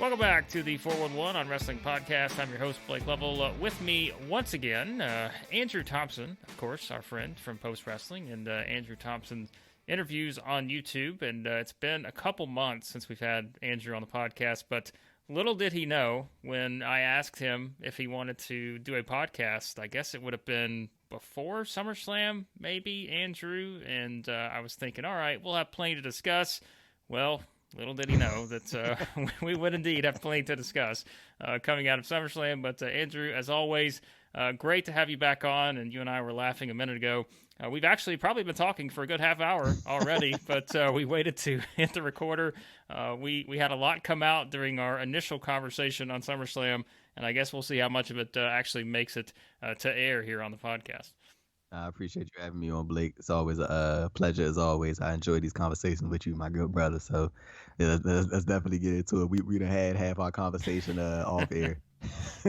Welcome back to the 411 on Wrestling Podcast. I'm your host, Blake Lovell. With me once again, Andrew Thompson, of course, our friend from Post Wrestling, and Andrew Thompson interviews on YouTube. And it's been a couple months since we've had Andrew on the podcast, but little did he know when I asked him if he wanted to do a podcast. I guess it would have been before SummerSlam, maybe, Andrew. And I was thinking, all right, we'll have plenty to discuss. Well, little did he know that we would indeed have plenty to discuss coming out of SummerSlam. But Andrew, as always, great to have you back on. And you and I were laughing a minute ago. We've actually probably been talking for a good half hour already, but we waited to hit the recorder. We had a lot come out during our initial conversation on SummerSlam, and I guess we'll see how much of it actually makes it to air here on the podcast. I appreciate you having me on, Blake. It's always a pleasure, as always. I enjoy these conversations with you, my good brother. So yeah, let's definitely get into it. We done had half our conversation off air.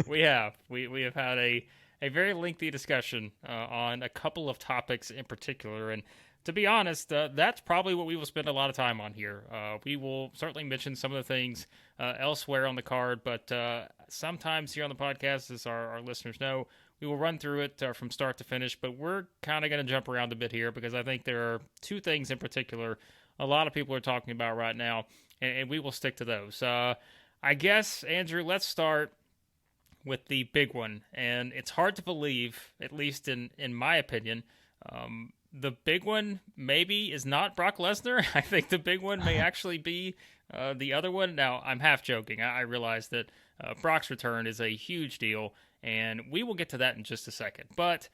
We have had a very lengthy discussion on a couple of topics in particular, and to be honest, that's probably what we will spend a lot of time on here. We will certainly mention some of the things elsewhere on the card, but sometimes here on the podcast, as our listeners know, we will run through it from start to finish, but we're kind of going to jump around a bit here because I think there are two things in particular a lot of people are talking about right now, and we will stick to those. I guess, Andrew, let's start with the big one, and it's hard to believe, at least in my opinion, the big one maybe is not Brock Lesnar. I think the big one may actually be the other one. Now, I'm half joking. I realize that Brock's return is a huge deal, and we will get to that in just a second. But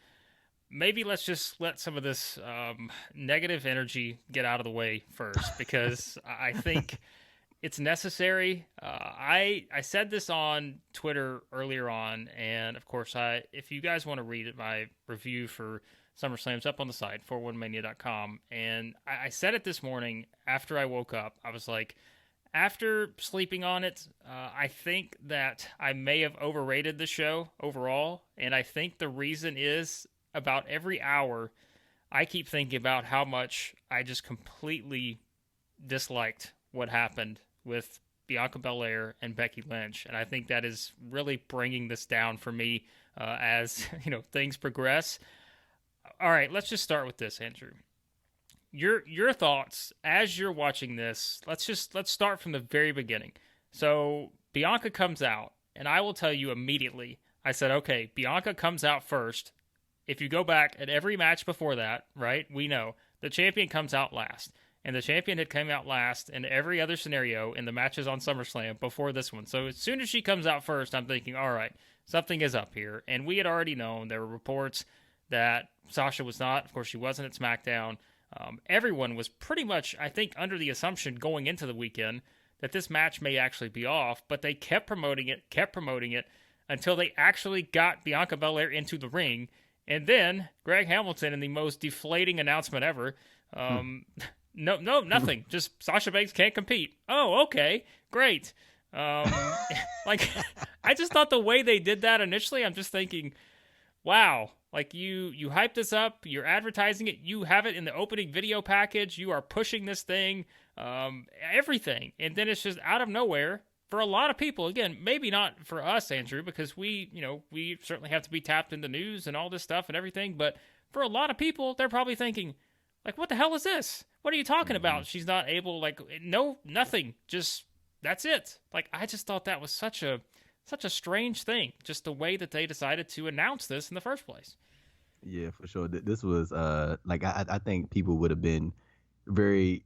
maybe let's just let some of this negative energy get out of the way first, because I think it's necessary. I said this on Twitter earlier on, and of course, if you guys want to read it, my review for SummerSlam's up on the site, 411mania.com, and I said it this morning after I woke up. I was like, after sleeping on it, I think that I may have overrated the show overall, and I think the reason is about every hour, I keep thinking about how much I just completely disliked what happened with Bianca Belair and Becky Lynch, and I think that is really bringing this down for me as things progress. All right, let's just start with this, Andrew. Your thoughts as you're watching this. Let's start from the very beginning. So Bianca comes out, and I will tell you immediately, I said, okay, Bianca comes out first. If you go back at every match before that, right, we know the champion comes out last. And the champion had come out last in every other scenario in the matches on SummerSlam before this one. So as soon as she comes out first, I'm thinking, all right, something is up here. And we had already known, there were reports that Sasha was not. Of course, she wasn't at SmackDown. Everyone was pretty much, I think, under the assumption going into the weekend that this match may actually be off, but they kept promoting it until they actually got Bianca Belair into the ring. And then Greg Hamilton, in the most deflating announcement ever, No, nothing. Just Sasha Banks can't compete. Oh, okay, great. I just thought the way they did that initially, I'm just thinking, wow, like you hype this up, you're advertising it, you have it in the opening video package, you are pushing this thing, everything, and then it's just out of nowhere for a lot of people. Again, maybe not for us, Andrew, because we certainly have to be tapped into news and all this stuff and everything, but for a lot of people, they're probably thinking, like, what the hell is this? What are you talking about? She's not able, no, nothing. Just, that's it. Like, I just thought that was such a strange thing, just the way that they decided to announce this in the first place. Yeah, for sure. This was, I think people would have been very,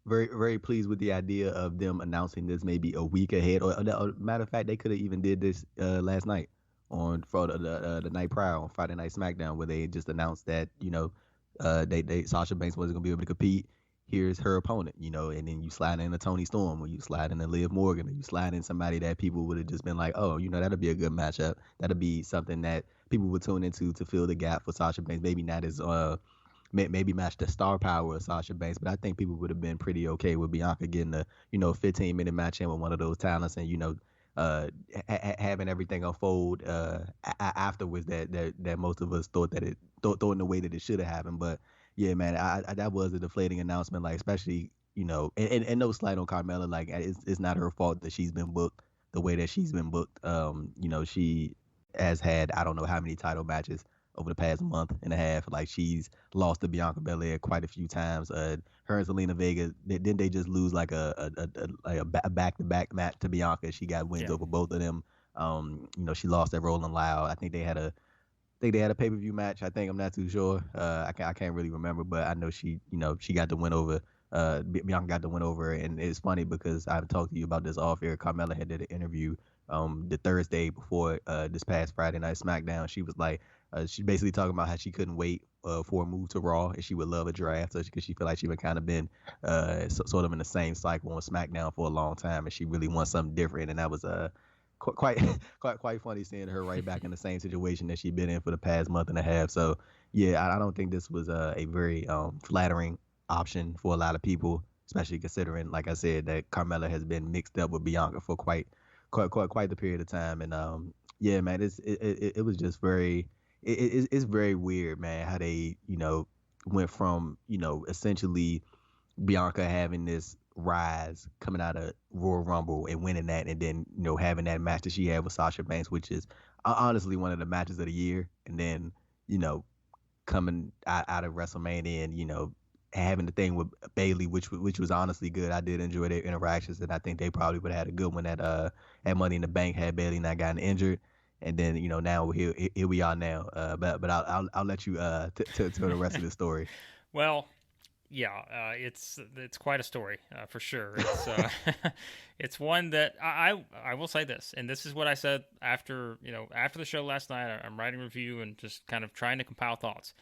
very, very pleased with the idea of them announcing this maybe a week ahead. Or matter of fact, they could have even did this last night for the night prior on Friday Night SmackDown, where they just announced that, Sasha Banks wasn't going to be able to compete. Here's her opponent, and then you slide in a Toni Storm, or you slide in a Liv Morgan, or you slide in somebody that people would have just been like, oh, that'll be a good matchup. That'll be something that people would tune into to fill the gap for Sasha Banks. Maybe not as maybe match the star power of Sasha Banks, but I think people would have been pretty okay with Bianca getting a 15-minute match in with one of those talents, and having everything unfold afterwards that most of us thought in the way that it should have happened. But yeah, man, I that was a deflating announcement, like, especially, and no slight on Carmella, like, it's not her fault that she's been booked the way that she's been booked. She has had I don't know how many title matches over the past month and a half. Like she's lost to Bianca Belair quite a few times. Her and Selena Vega, didn't they just lose like a back-to-back match to Bianca? She got wins over both of them. She lost at Rolling Loud. I think they had a pay-per-view match. I'm not too sure. I can't really remember, but I know she got the win over. Bianca got the win over, and it's funny because I've talked to you about this off air. Carmella had did an interview the Thursday before this past Friday Night SmackDown. She was like, she basically talking about how she couldn't wait for a move to Raw, and she would love a draft, because she feel like she would kind of been sort of in the same cycle on SmackDown for a long time, and she really wants something different, and that was quite quite funny seeing her right back in the same situation that she'd been in for the past month and a half. So yeah, I don't think this was a very flattering option for a lot of people, especially considering, like I said, that Carmella has been mixed up with Bianca for quite the period of time. And yeah, man, it was just it's very weird, man, how they went from essentially Bianca having this rise coming out of Royal Rumble and winning that, and then having that match that she had with Sasha Banks, which is honestly one of the matches of the year, and then coming out of WrestleMania and having the thing with Bayley, which was honestly good. I did enjoy their interactions, and I think they probably would have had a good one at Money in the Bank had Bayley not gotten injured. And then now we're here we are now. But I'll let you tell the rest of the story. Well, yeah, it's quite a story for sure. It's it's one that I will say this, and this is what I said after the show last night. I'm writing a review and just kind of trying to compile thoughts.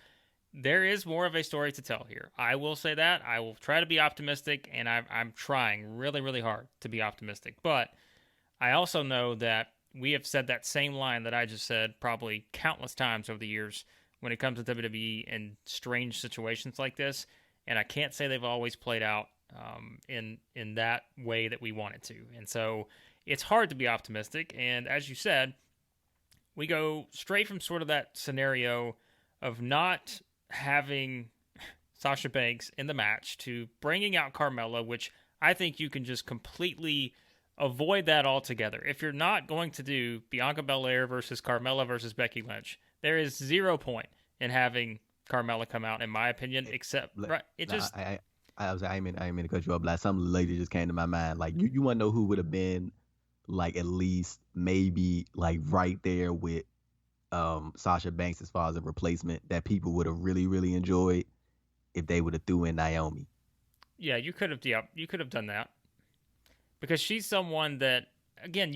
There is more of a story to tell here. I will say that. I will try to be optimistic, and I'm trying really, really hard to be optimistic. But I also know that we have said that same line that I just said probably countless times over the years when it comes to WWE and strange situations like this. And I can't say they've always played out in that way that we wanted to. And so it's hard to be optimistic. And as you said, we go straight from sort of that scenario of not having Sasha Banks in the match to bringing out Carmella, which I think you can just completely avoid that altogether. If you're not going to do Bianca Belair versus Carmella versus Becky Lynch, there is 0 point in having Carmella come out, in my opinion, except right. It just I didn't mean to cut you up. Like some lady just came to my mind. Like you want to know who would have been like at least maybe like right there with Sasha Banks as far as a replacement that people would have really, really enjoyed if they would have threw in Naomi. Yeah, you could have done that, because she's someone that, again,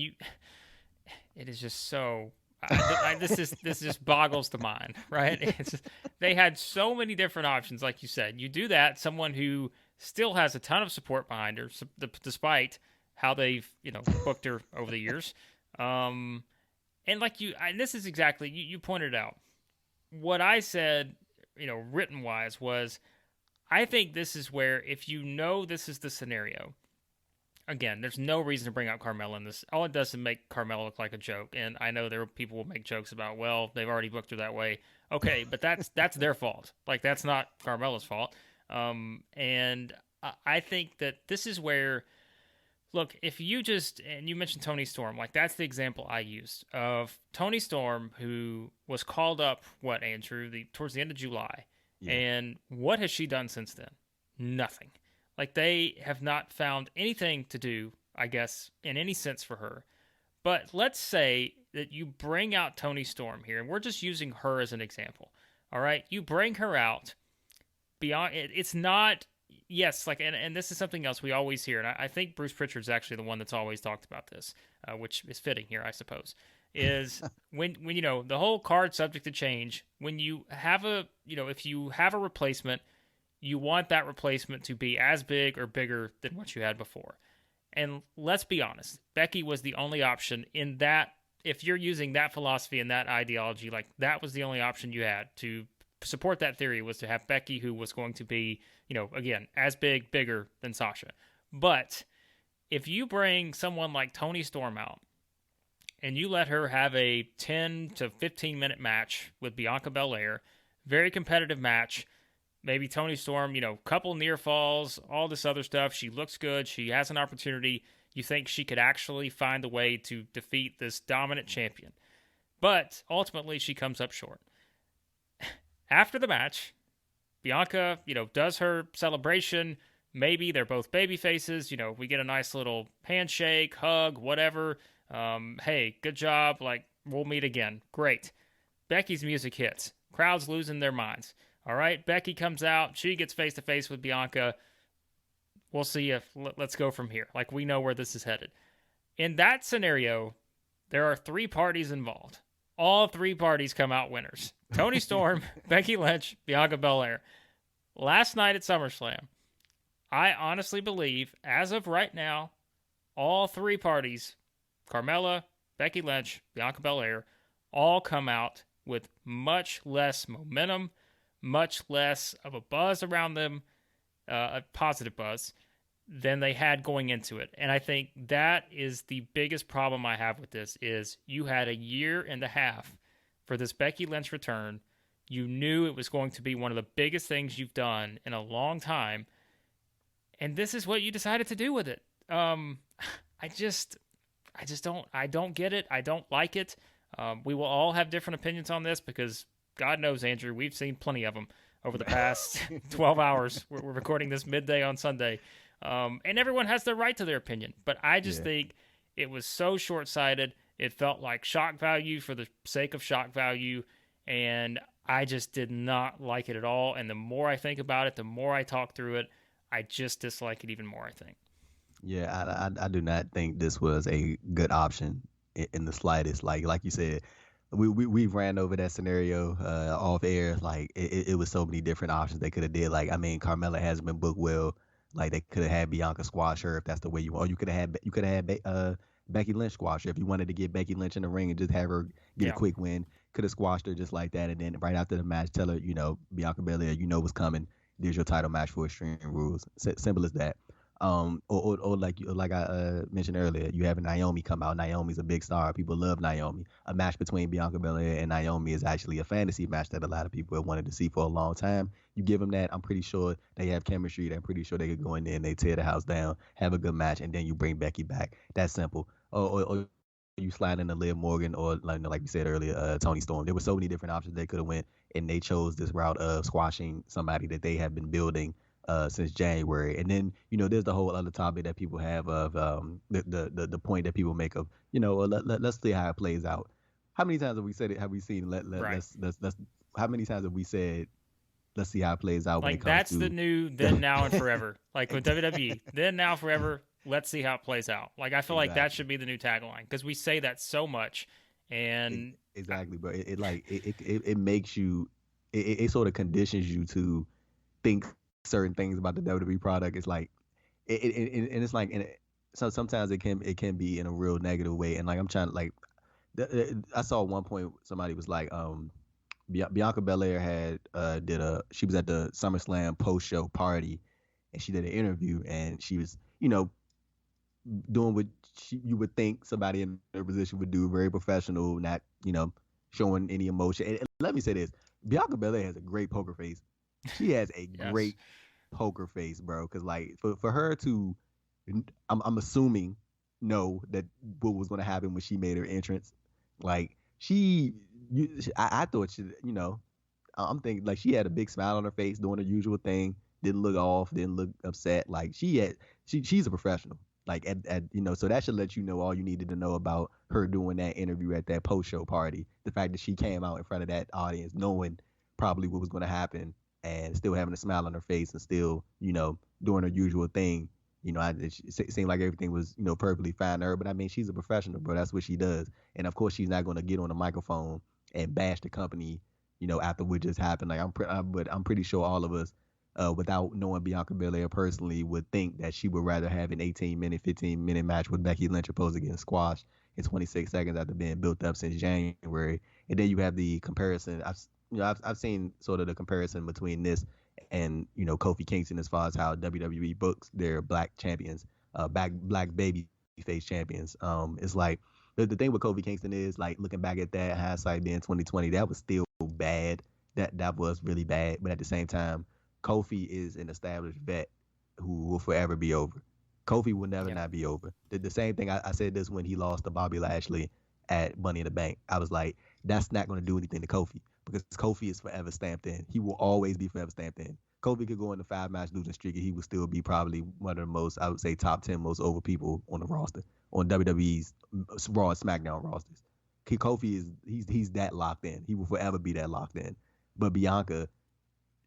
it is just so this just boggles the mind, right? It's just, they had so many different options, like you said. You do that, someone who still has a ton of support behind her, despite how they've booked her over the years. And like and this is exactly, you pointed out. What I said, written-wise was, I think this is where, if this is the scenario, again, there's no reason to bring out Carmella in this. All it does is make Carmella look like a joke. And I know people will make jokes about, well, they've already booked her that way. Okay, but that's their fault. Like, that's not Carmella's fault. And I think that this is where, look, if you and you mentioned Toni Storm, like that's the example I used of Toni Storm, who was called up, Andrew, towards the end of July. Yeah. And what has she done since then? Nothing. Like, they have not found anything to do, I guess, in any sense for her. But let's say that you bring out Toni Storm here, and we're just using her as an example. All right? You bring her out beyond, it's not, yes, like, and this is something else we always hear, and I think Bruce Pritchard's actually the one that's always talked about this, which is fitting here, I suppose, is when the whole card subject to change, when you have if you have a replacement, you want that replacement to be as big or bigger than what you had before. And let's be honest, Becky was the only option in that. If you're using that philosophy and that ideology, like, that was the only option you had to support that theory, was to have Becky, who was going to be, again, as big, bigger than Sasha. But if you bring someone like Toni Storm out and you let her have a 10 to 15 minute match with Bianca Belair, very competitive match, maybe Toni Storm, couple near falls, all this other stuff. She looks good. She has an opportunity. You think she could actually find a way to defeat this dominant champion. But ultimately, she comes up short. After the match, Bianca, does her celebration. Maybe they're both baby faces. We get a nice little handshake, hug, whatever. Hey, good job. Like, we'll meet again. Great. Becky's music hits. Crowd's losing their minds. All right, Becky comes out. She gets face to face with Bianca. We'll see if let's go from here. Like, we know where this is headed. In that scenario, there are 3 parties involved. All 3 parties come out winners. Toni Storm, Becky Lynch, Bianca Belair. Last night at SummerSlam, I honestly believe, as of right now, all 3 parties, Carmella, Becky Lynch, Bianca Belair, all come out with much less momentum, much less of a buzz around them, a positive buzz, than they had going into it. And I think that is the biggest problem I have with this is you had a year and a half for this Becky Lynch return. You knew it was going to be one of the biggest things you've done in a long time. And this is what you decided to do with it. I don't get it. I don't like it. We will all have different opinions on this because God knows, Andrew, we've seen plenty of them over the past 12 hours. We're recording this midday on Sunday. And everyone has the right to their opinion. But I just think it was so short-sighted. It felt like shock value for the sake of shock value. And I just did not like it at all. And the more I think about it, the more I talk through it, I just dislike it even more, I think. Yeah, I do not think this was a good option in the slightest. Like you said, we ran over that scenario off air. Like it was so many different options they could have did. Like, I mean, Carmella hasn't been booked well. Like, they could have had Bianca squash her if that's the way you want. Or you could have had Becky Lynch squash her if you wanted to get Becky Lynch in the ring and just have her get a quick win. Could have squashed her just like that, and then right after the match, tell her, Bianca Belair, what's coming. There's your title match for Extreme Rules. Simple as that. Or like I mentioned earlier, you have Naomi come out. Naomi's a big star. People love Naomi. A match between Bianca Belair and Naomi is actually a fantasy match that a lot of people have wanted to see for a long time. You give them that, I'm pretty sure they have chemistry. I'm pretty sure they could go in there and they tear the house down, have a good match, and then you bring Becky back. That's simple. Or you slide in Liv Morgan or like you said earlier, Toni Storm. There were so many different options they could have went, and they chose this route of squashing somebody that they have been building since January. And then there's the whole other topic that people have of the point that people make of let's see how it plays out. How many times have we said it? Have we seen let's how many times have we said let's see how it plays out? Like, that's the new then, now, and forever. Like with WWE, then, now, forever. Let's see how it plays out. Like, I feel like that should be the new tagline because we say that so much. And exactly, bro. It makes you. It sort of conditions you to think certain things about the WWE product. It's like, and it's like, so sometimes it can be in a real negative way. And like, I'm trying to like, I saw at one point somebody was like, Bianca Belair she was at the SummerSlam post show party, and she did an interview, and she was doing what you would think somebody in her position would do, very professional, not showing any emotion. And let me say this: Bianca Belair has a great poker face. She has a great poker face, bro. Because like for her to, I'm assuming, know that what was going to happen when she made her entrance. Like I thought she, I'm thinking like she had a big smile on her face, doing her usual thing. Didn't look off, didn't look upset. Like she's a professional. Like so that should let you know all you needed to know about her doing that interview at that post show party. The fact that she came out in front of that audience knowing probably what was going to happen and still having a smile on her face and still, doing her usual thing. It seemed like everything was, perfectly fine to her. But I mean, she's a professional, bro. That's what she does. And of course, she's not going to get on the microphone and bash the company, after what just happened. Like I'm pretty sure all of us, without knowing Bianca Belair personally, would think that she would rather have an 18-minute, 15-minute match with Becky Lynch opposed to getting squashed in 26 seconds after being built up since January. And then you have the comparison. I've seen sort of the comparison between this and Kofi Kingston as far as how WWE books their black champions, black baby face champions. It's like the thing with Kofi Kingston is, like, looking back at that, hindsight being 2020, that was still bad. That was really bad. But at the same time, Kofi is an established vet who will forever be over. Kofi will never Yep. not be over. The same thing I said this when he lost to Bobby Lashley at Money in the Bank. I was like, that's not going to do anything to Kofi because Kofi is forever stamped in. He will always be forever stamped in. Kofi could go in the 5-match losing streak and he would still be probably one of the most, I would say, top 10 most over people on the roster, on WWE's Raw and SmackDown rosters. Kofi he's that locked in. He will forever be that locked in. But Bianca,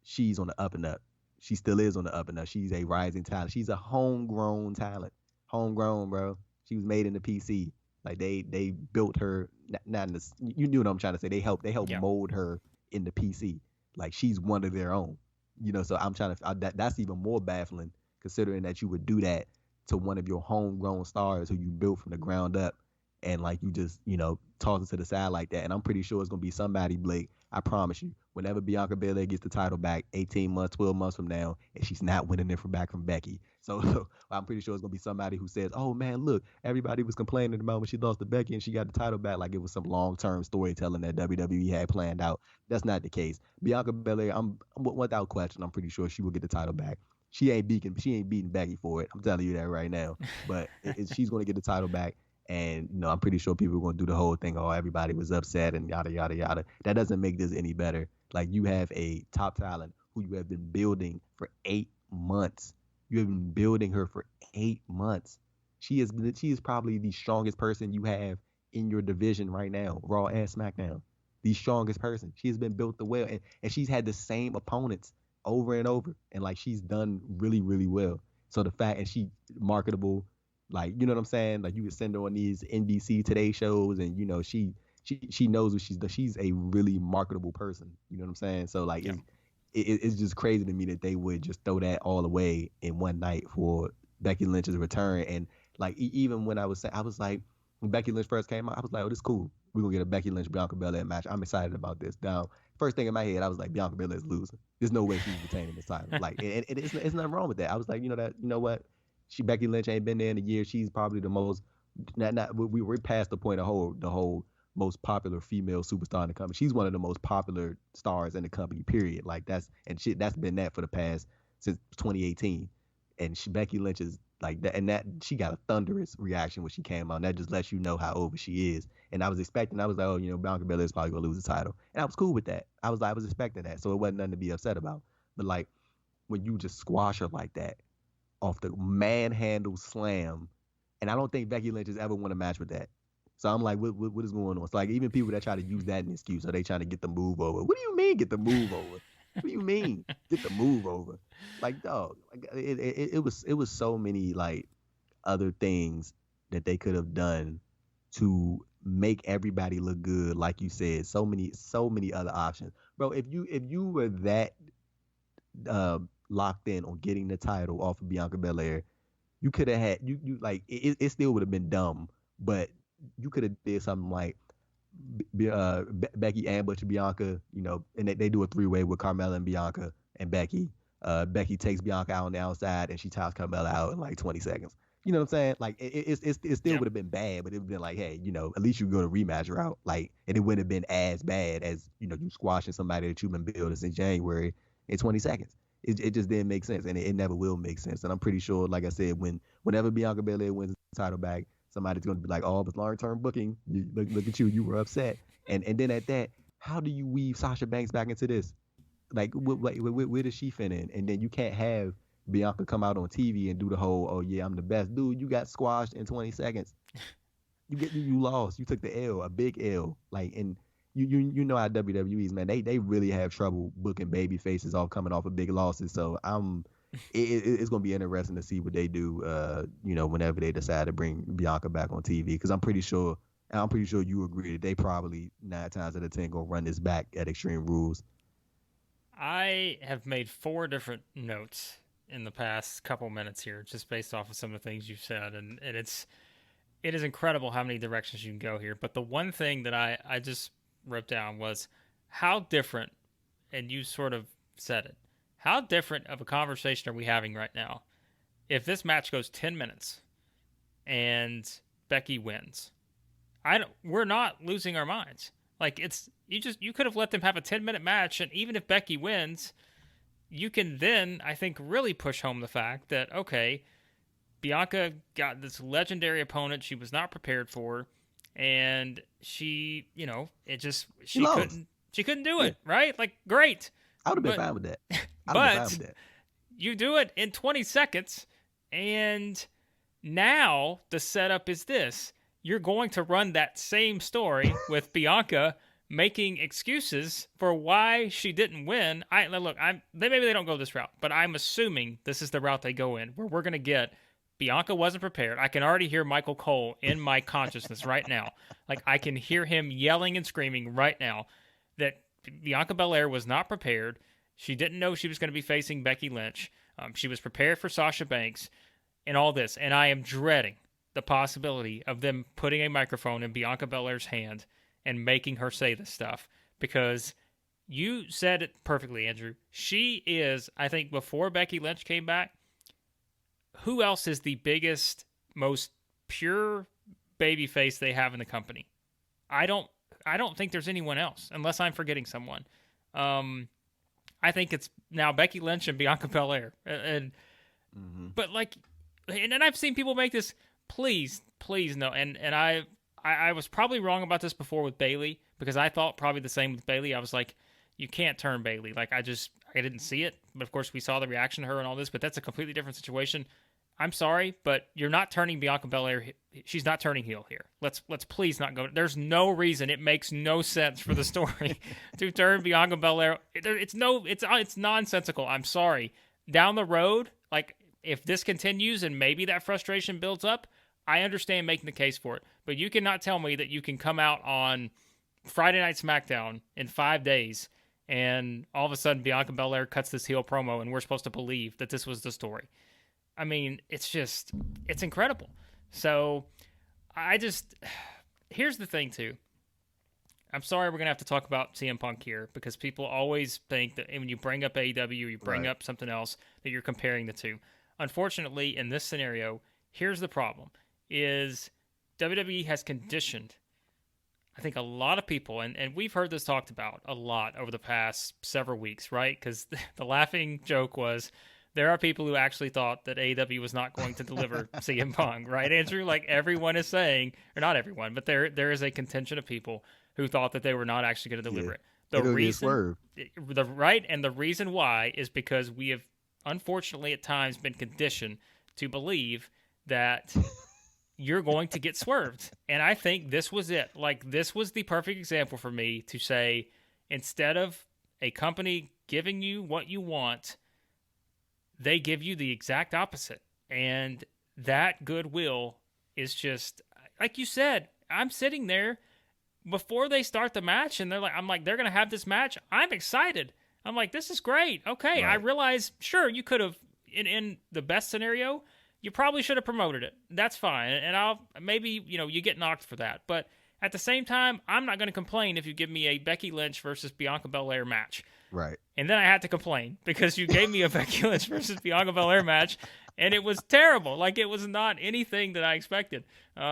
she's on the up and up. She still is on the up and up. She's a rising talent. She's a homegrown talent. Homegrown, bro. She was made in the PC. Like they built her. Not in the. You knew what I'm trying to say. They helped mold her in the PC. Like she's one of their own. So I'm trying to. That's even more baffling considering that you would do that to one of your homegrown stars who you built from the ground up, and like you just toss it to the side like that. And I'm pretty sure it's gonna be somebody, Blake. I promise you. Whenever Bianca Belair gets the title back 18 months, 12 months from now, and she's not winning it back from Becky. So I'm pretty sure it's going to be somebody who says, oh, man, look, everybody was complaining about when she lost to Becky and she got the title back like it was some long-term storytelling that WWE had planned out. That's not the case. Bianca Belair, without question, I'm pretty sure she will get the title back. She ain't beating Becky for it. I'm telling you that right now. But she's going to get the title back. And, I'm pretty sure people are going to do the whole thing. Oh, everybody was upset and yada, yada, yada. That doesn't make this any better. Like, you have a top talent who you have been building for 8 months. You have been building her for 8 months. She is probably the strongest person you have in your division right now, Raw and SmackDown. The strongest person. She has been built the well. And she's had the same opponents over and over. And, like, she's done really, really well. So the fact, and she's marketable, like, you know what I'm saying? Like, you could send her on these NBC Today shows and, she knows what she's done. She's a really marketable person. You know what I'm saying? So like, it's just crazy to me that they would just throw that all away in one night for Becky Lynch's return. And like, even when I was like, when Becky Lynch first came out, I was like, oh, this is cool. We're gonna get a Becky Lynch Bianca Belair match. I'm excited about this. Now, first thing in my head, I was like, Bianca Belair's losing. There's no way she's retaining this title. Like, and it's nothing wrong with that. I was like, you know what? Becky Lynch ain't been there in a year. She's probably the most. We're past the point of the whole most popular female superstar in the company. She's one of the most popular stars in the company, period. Like that's been that for the past since 2018. And Becky Lynch is like that, and that she got a thunderous reaction when she came out. And that just lets you know how over she is. And I was like, oh, Bianca Belair is probably gonna lose the title. And I was cool with that. I was expecting that. So it wasn't nothing to be upset about. But like when you just squash her like that off the manhandle slam, and I don't think Becky Lynch has ever won a match with that. So I'm like, what is going on? So like, even people that try to use that as an excuse, are they trying to get the move over? What do you mean get the move over? What do you mean get the move over? Like, dog, like, it was so many like other things that they could have done to make everybody look good. Like you said, so many other options, bro. If you were that locked in on getting the title off of Bianca Belair, you could have had you like it still would have been dumb, but you could have did something like Becky ambush Bianca, and they do a 3-way with Carmella and Bianca and Becky. Becky takes Bianca out on the outside and she taps Carmella out in like 20 seconds. You know what I'm saying? Like it still would have been bad, but it would have been like, hey, at least you go to rematch route. Like, and it wouldn't have been as bad as you squashing somebody that you've been building since January in 20 seconds. It just didn't make sense, and it never will make sense. And I'm pretty sure, like I said, whenever Bianca Belair wins the title back, somebody's going to be like, oh, it's long-term booking. Look at you. You were upset. And then at that, how do you weave Sasha Banks back into this? Like, where does she fit in? And then you can't have Bianca come out on TV and do the whole, oh, yeah, I'm the best. Dude, you got squashed in 20 seconds. You lost. You took the L, a big L. Like, and you know how WWE's, man, they really have trouble booking baby faces all coming off of big losses. So it's going to be interesting to see what they do, whenever they decide to bring Bianca back on TV. Because I'm pretty sure you agree that they probably 9 times out of 10 going to run this back at Extreme Rules. I have made 4 different notes in the past couple minutes here, just based off of some of the things you've said. And it is incredible how many directions you can go here. But the one thing that I just wrote down was how different, and you sort of said it, how different of a conversation are we having right now if this match goes 10 minutes and Becky wins? We're not losing our minds. Like, you could have let them have a 10-minute match, and even if Becky wins, you can then, I think, really push home the fact that, okay, Bianca got this legendary opponent she was not prepared for, and she, She lost. she couldn't do it, right? Like, great. I would have been But fine with that. but you do it in 20 seconds, and now the setup is this. You're going to run that same story with Bianca making excuses for why she didn't win. Maybe they don't go this route, but I'm assuming this is the route they go in, where we're going to get Bianca wasn't prepared. I can already hear Michael Cole in my consciousness right now. Like, I can hear him yelling and screaming right now that Bianca Belair was not prepared. She didn't know she was going to be facing Becky Lynch. She was prepared for Sasha Banks and all this. And I am dreading the possibility of them putting a microphone in Bianca Belair's hand and making her say this stuff, because you said it perfectly, Andrew. She is, I think, before Becky Lynch came back, who else is the biggest, most pure babyface they have in the company? I don't think there's anyone else, unless I'm forgetting someone. I think it's now Becky Lynch and Bianca Belair, but like, and I've seen people make this. Please no, and I was probably wrong about this before with Bayley, because I thought probably the same with Bayley. I was like, you can't turn Bayley. Like, I didn't see it, but of course we saw the reaction to her and all this. But that's a completely different situation. I'm sorry, but you're not turning Bianca Belair. She's not turning heel here. Let's please not go. There's no reason. It makes no sense for the story to turn Bianca Belair. It's nonsensical. I'm sorry. Down the road, like, if this continues and maybe that frustration builds up, I understand making the case for it. But you cannot tell me that you can come out on Friday Night SmackDown in 5 days and all of a sudden Bianca Belair cuts this heel promo and we're supposed to believe that this was the story. I mean, it's incredible. So here's the thing too. I'm sorry we're going to have to talk about CM Punk here, because people always think that when you bring up AEW, you bring up something else, that you're comparing the two. Unfortunately, in this scenario, here's the problem, is WWE has conditioned, I think, a lot of people, and we've heard this talked about a lot over the past several weeks, right? Because the laughing joke was, there are people who actually thought that AEW was not going to deliver CM Punk, right, Andrew? Like, everyone is saying, or not everyone, but there is a contingent of people who thought that they were not actually going to deliver it. The reason why is because we have, unfortunately, at times been conditioned to believe that you're going to get swerved. And I think this was it. Like, this was the perfect example for me to say, instead of a company giving you what you want, they give you the exact opposite. And that goodwill is just, like you said, I'm sitting there before they start the match, and they're going to have this match. I'm excited. I'm like, this is great. Okay, right. I realize, sure, you could have, in the best scenario, you probably should have promoted it. That's fine. And I'll maybe, you get knocked for that. But at the same time, I'm not going to complain if you give me a Becky Lynch versus Bianca Belair match. Right. And then I had to complain because you gave me a Becky Lynch versus Bianca Belair match, and it was terrible. Like, it was not anything that I expected. There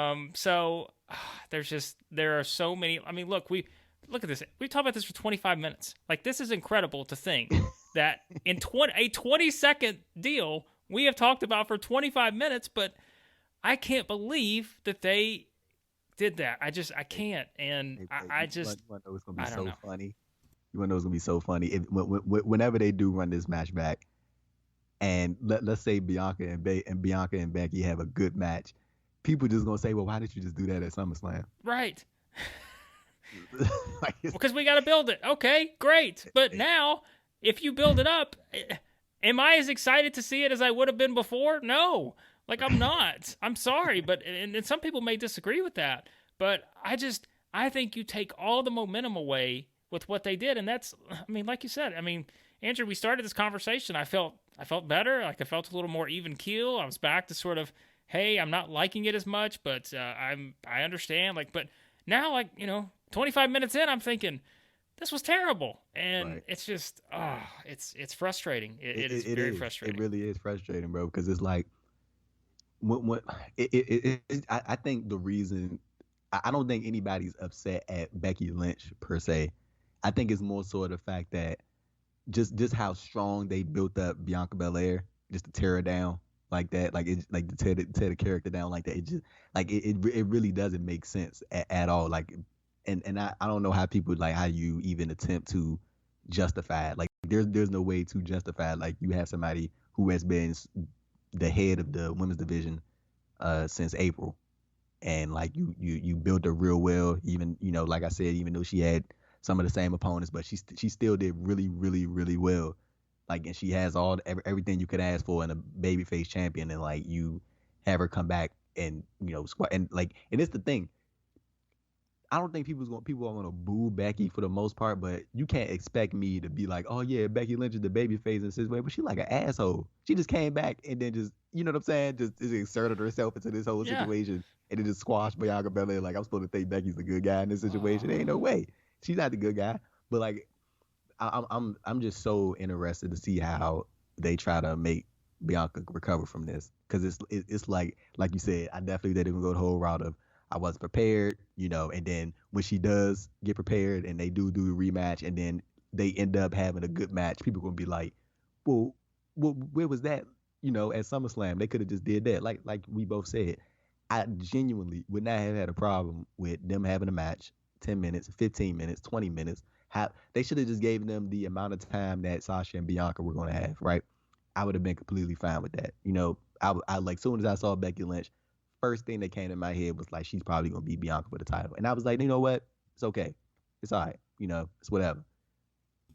are so many. I mean, look at this. We talked about this for 25 minutes. Like, this is incredible to think that in a 20-second deal, we have talked about for 25 minutes, but I can't believe that they did that. I can't. And you want to know it's going to be so funny? You want to know it's going to be so funny? Whenever they do run this match back, and let's say Bianca and Becky have a good match, people just going to say, well, why didn't you just do that at SummerSlam? Right. Because we got to build it. Okay, great. But now, if you build it up, am I as excited to see it as I would have been before? No. Like, I'm not. I'm sorry, but and some people may disagree with that. But I think you take all the momentum away with what they did, and that's, I mean, like you said, I mean, Andrew, we started this conversation. I felt better. Like, I felt a little more even keel. I was back to sort of, hey, I'm not liking it as much, but I understand. Like, but now, like, 25 minutes in, I'm thinking, this was terrible. And It's just, it's frustrating. It is very frustrating. It really is frustrating, bro, because it's like, I think the reason, I don't think anybody's upset at Becky Lynch per se. I think it's more so the fact that just how strong they built up Bianca Belair, just to tear her down like that, like to tear the character down like that. It just like it really doesn't make sense at all. Like, and I don't know how people like how you even attempt to justify it. Like there's no way to justify it. Like you have somebody who has been the head of the women's division since April, and like you built her real well. Even like I said, even though she had some of the same opponents, but she still did really well. Like, and she has everything you could ask for in a babyface champion, and like you have her come back and squat and like, and it's the thing. I don't think people are gonna boo Becky for the most part, but you can't expect me to be like, oh yeah, Becky Lynch is the babyface in this way, but she like an asshole. She just came back and then just, you know what I'm saying, just inserted herself into this whole Yeah. situation and it just squashed Bianca Belair. Like I'm supposed to think Becky's the good guy in this situation. Ain't no way. She's not the good guy. But like I'm just so interested to see how they try to make Bianca recover from this, because it's like you said, I definitely didn't even go the whole route of I wasn't prepared, and then when she does get prepared and they do the rematch and then they end up having a good match, people gonna be like, well, where was that? At SummerSlam, they could have just did that. Like we both said, I genuinely would not have had a problem with them having a match, 10 minutes, 15 minutes, 20 minutes. They should have just gave them the amount of time that Sasha and Bianca were going to have, right? I would have been completely fine with that. I like, soon as I saw Becky Lynch, first thing that came in my head was like, she's probably going to beat Bianca for the title. And I was like, you know what? It's okay. It's all right. It's whatever.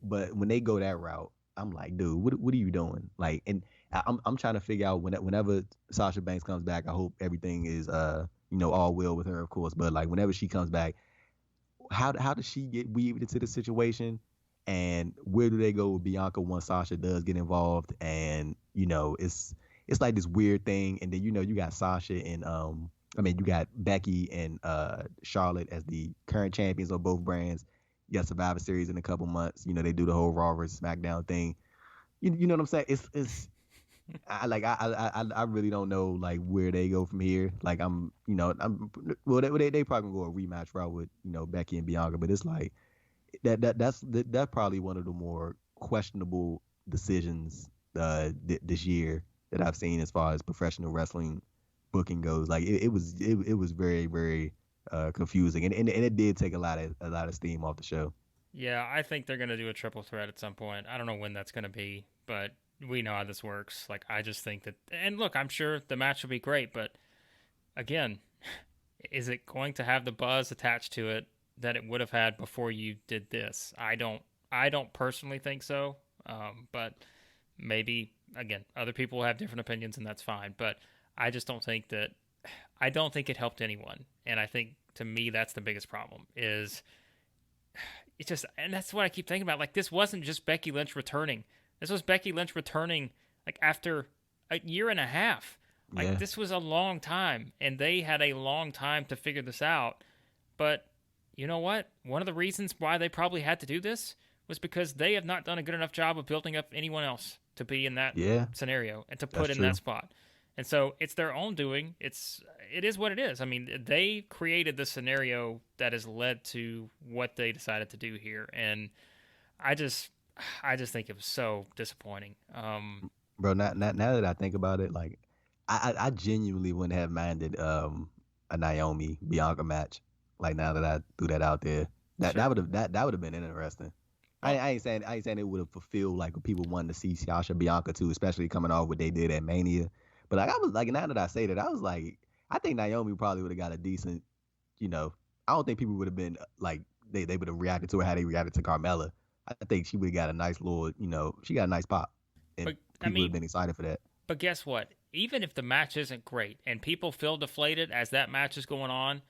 But when they go that route, I'm like, dude, what are you doing? Like, and I'm trying to figure out whenever Sasha Banks comes back, I hope everything is all well with her, of course. But like whenever she comes back, how does she get weaved into the situation, and where do they go with Bianca once Sasha does get involved? And it's like this weird thing. And then you got Sasha and you got Becky and Charlotte as the current champions of both brands. You got Survivor Series in a couple months. They do the whole Raw versus SmackDown thing. You know what I'm saying? It's I really don't know like where they go from here. Like well they probably gonna go a rematch route with Becky and Bianca, but it's like that's probably one of the more questionable decisions this year that I've seen as far as professional wrestling booking goes. Like it was very very confusing, and it did take a lot of steam off the show. Yeah, I think they're going to do a triple threat at some point. I don't know when that's going to be, but we know how this works. Like, I just think that, and look, I'm sure the match will be great, but again, is it going to have the buzz attached to it that it would have had before you did this? I don't personally think so. But maybe, again, other people have different opinions, and that's fine. But I just don't think that, I don't think it helped anyone. And I think, to me, that's the biggest problem is, it's just, and that's what I keep thinking about. Like, this wasn't just Becky Lynch returning. This was Becky Lynch returning, like, after a year and a half. Like, Yeah. this was a long time, and they had a long time to figure this out. But you know what? One of the reasons why they probably had to do this was because they have not done a good enough job of building up anyone else to be in that scenario and to put That's in true. that spot. And so it's their own doing. It is what it is. I mean, they created the scenario that has led to what they decided to do here, and I just think it was so disappointing. Bro, now that I think about it, like I genuinely wouldn't have minded a Naomi Bianca match. Like, now that I threw that out there, that Sure. that would have been interesting. Well, I ain't saying it would have fulfilled like what people wanted to see Sasha Bianca too, especially coming off what they did at Mania. But like, I was like, now that I say that, I was like, I think Naomi probably would have got a decent, I don't think people would have been like they would have reacted to her how they reacted to Carmella. I think she would have got a nice little, she got a nice pop, and but I people would have mean, been excited for that. but guess what? Even if the match isn't great and people feel deflated as that match is going on,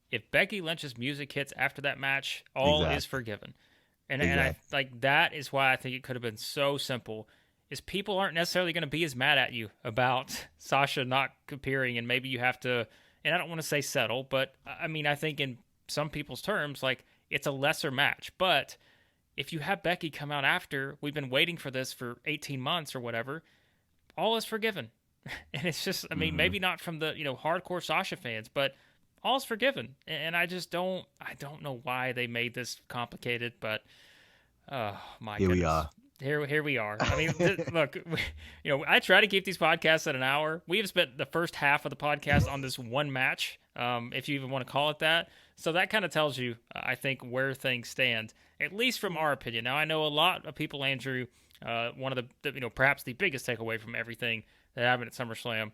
if Becky Lynch's music hits after that match, all is Exactly. forgiven. And I Exactly. like, that is why I think it could have been so simple. Is people aren't necessarily going to be as mad at you about Sasha not appearing, and maybe you have to. And I don't want to say settle, but I mean, I think in some people's terms, like, it's a lesser match. But if you have Becky come out after, we've been waiting for this for 18 months or whatever, all is forgiven. And it's just, I mean, Hmm. maybe not from the hardcore Sasha fans, but all's forgiven. And I just don't know why they made this complicated, but oh my Here we goodness. are. here we are. I mean, look, I try to keep these podcasts at an hour. We have spent the first half of the podcast on this one match, if you even want to call it that. So that kind of tells you, I think, where things stand, at least from our opinion. Now, I know a lot of people, Andrew, one of the perhaps the biggest takeaway from everything that happened at SummerSlam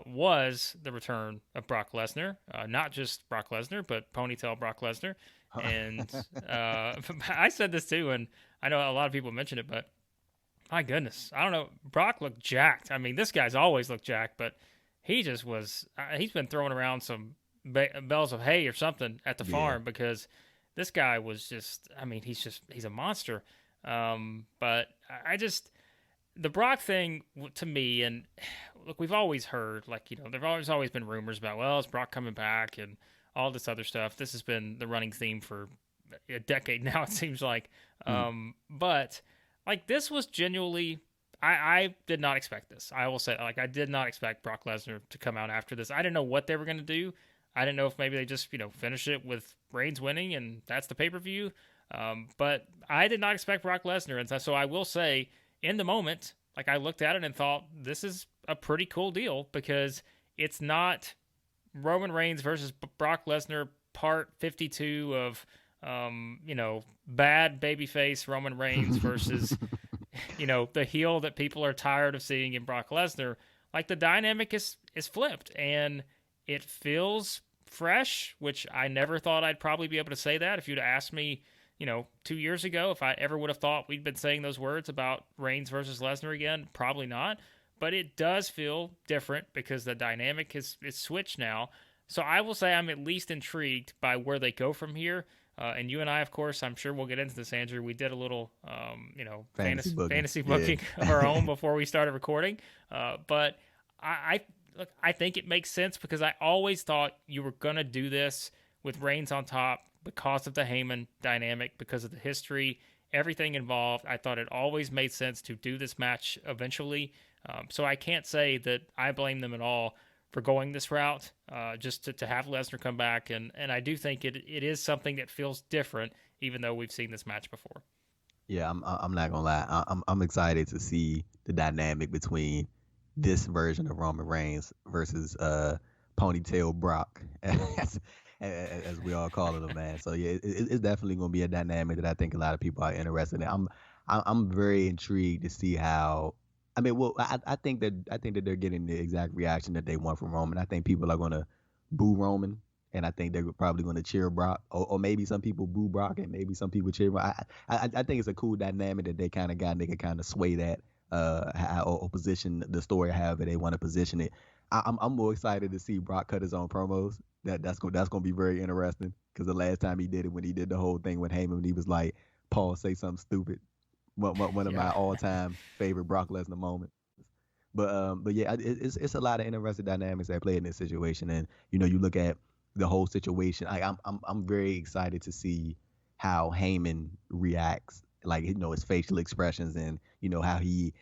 was the return of Brock Lesnar. Not just Brock Lesnar, but ponytail Brock Lesnar. And I said this too, and I know a lot of people mentioned it, but my goodness, I don't know. Brock looked jacked. I mean, this guy's always looked jacked, but he just was. He's been throwing around some bales of hay or something at the farm because this guy was just. I mean, he's a monster. But I just the Brock thing to me, and look, we've always heard there's always been rumors about is Brock coming back and all this other stuff. This has been the running theme for a decade now, it seems like. But like this was genuinely, I did not expect this. I will say, like, I did not expect Brock Lesnar to come out after this. I didn't know what they were going to do. I didn't know if maybe they just, finish it with Reigns winning and that's the pay-per-view. But I did not expect Brock Lesnar. And so I will say, in the moment, like, I looked at it and thought, this is a pretty cool deal because it's not Roman Reigns versus Brock Lesnar part 52 of, bad babyface Roman Reigns versus, the heel that people are tired of seeing in Brock Lesnar. Like, the dynamic is flipped and it feels fresh, which I never thought I'd probably be able to say that. If you'd asked me, 2 years ago, if I ever would have thought we'd been saying those words about Reigns versus Lesnar again, probably not. But it does feel different because the dynamic is switched now. So I will say I'm at least intrigued by where they go from here. And you and I, of course, I'm sure we'll get into this, Andrew. We did a little, fantasy booking of our own before we started recording. But I think it makes sense because I always thought you were going to do this with Reigns on top because of the Heyman dynamic, because of the history, everything involved. I thought it always made sense to do this match eventually. So I can't say that I blame them at all for going this route, just to have Lesnar come back. And I do think it is something that feels different, even though we've seen this match before. Yeah, I'm not gonna lie. I'm excited to see the dynamic between this version of Roman Reigns versus Ponytail Brock, as we all call it, man. So yeah, it's definitely gonna be a dynamic that I think a lot of people are interested in. I'm very intrigued to see how. I mean, well, I think that they're getting the exact reaction that they want from Roman. I think people are gonna boo Roman, and I think they're probably gonna cheer Brock, or maybe some people boo Brock, and maybe some people cheer Brock. I think it's a cool dynamic that they kind of got. And they can kind of sway that, or position the story however they want to position it. I'm more excited to see Brock cut his own promos. That's gonna be very interesting because the last time he did it, when he did the whole thing with Heyman, he was like, "Paul, say something stupid." One of my all-time favorite Brock Lesnar moments. But yeah, it's a lot of interesting dynamics that play in this situation, and you look at the whole situation. I'm very excited to see how Heyman reacts, like his facial expressions, and how he's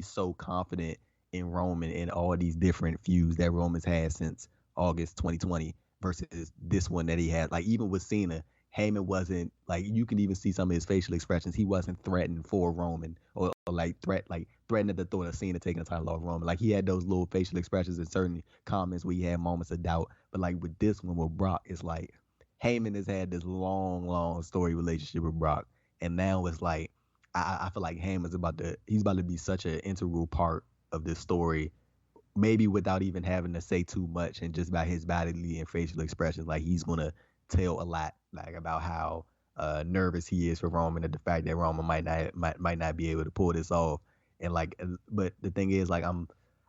so confident in Roman and all these different feuds that Roman's had since August 2020 versus this one that he had. Like even with Cena, Heyman wasn't like, you can even see some of his facial expressions. He wasn't threatened for Roman or threatening to throw a Cena taking the title off Roman. Like he had those little facial expressions in certain comments where he had moments of doubt. But like with this one with Brock, it's like Heyman has had this long story relationship with Brock, and now it's like I feel like Heyman's about to be such an integral part of this story, maybe without even having to say too much, and just by his bodily and facial expressions, like he's gonna tell a lot, like about how nervous he is for Roman, and the fact that Roman might not be able to pull this off. And like, but the thing is, like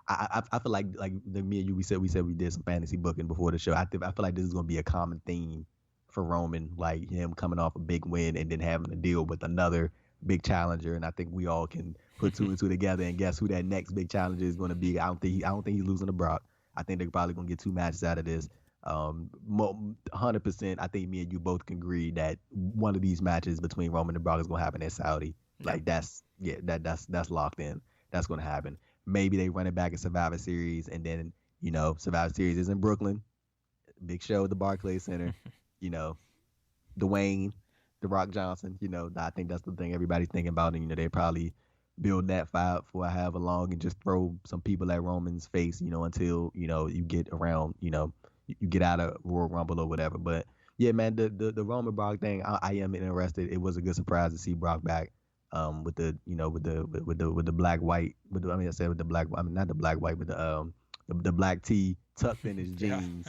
I feel like me and you, we said we did some fantasy booking before the show. I feel like this is gonna be a common theme for Roman, like him coming off a big win and then having to deal with another big challenger. And I think we all can put two and two together and guess who that next big challenger is going to be. I don't think he's losing to Brock. I think they're probably going to get 2 matches out of this. 100%. I think me and you both can agree that one of these matches between Roman and Brock is going to happen at Saudi. Like that's locked in. That's going to happen. Maybe they run it back in Survivor Series, and then Survivor Series is in Brooklyn. Big show at the Barclays Center. Dwayne, the Rock Johnson. I think that's the thing everybody's thinking about, and they probably build that fight for however long and just throw some people at Roman's face, until you get around, you get out of Royal Rumble or whatever. But yeah, man, the Roman Brock thing, I am interested. It was a good surprise to see Brock back, with the with the black white, I said with the black, not the black white, but the black tee tucked in his jeans,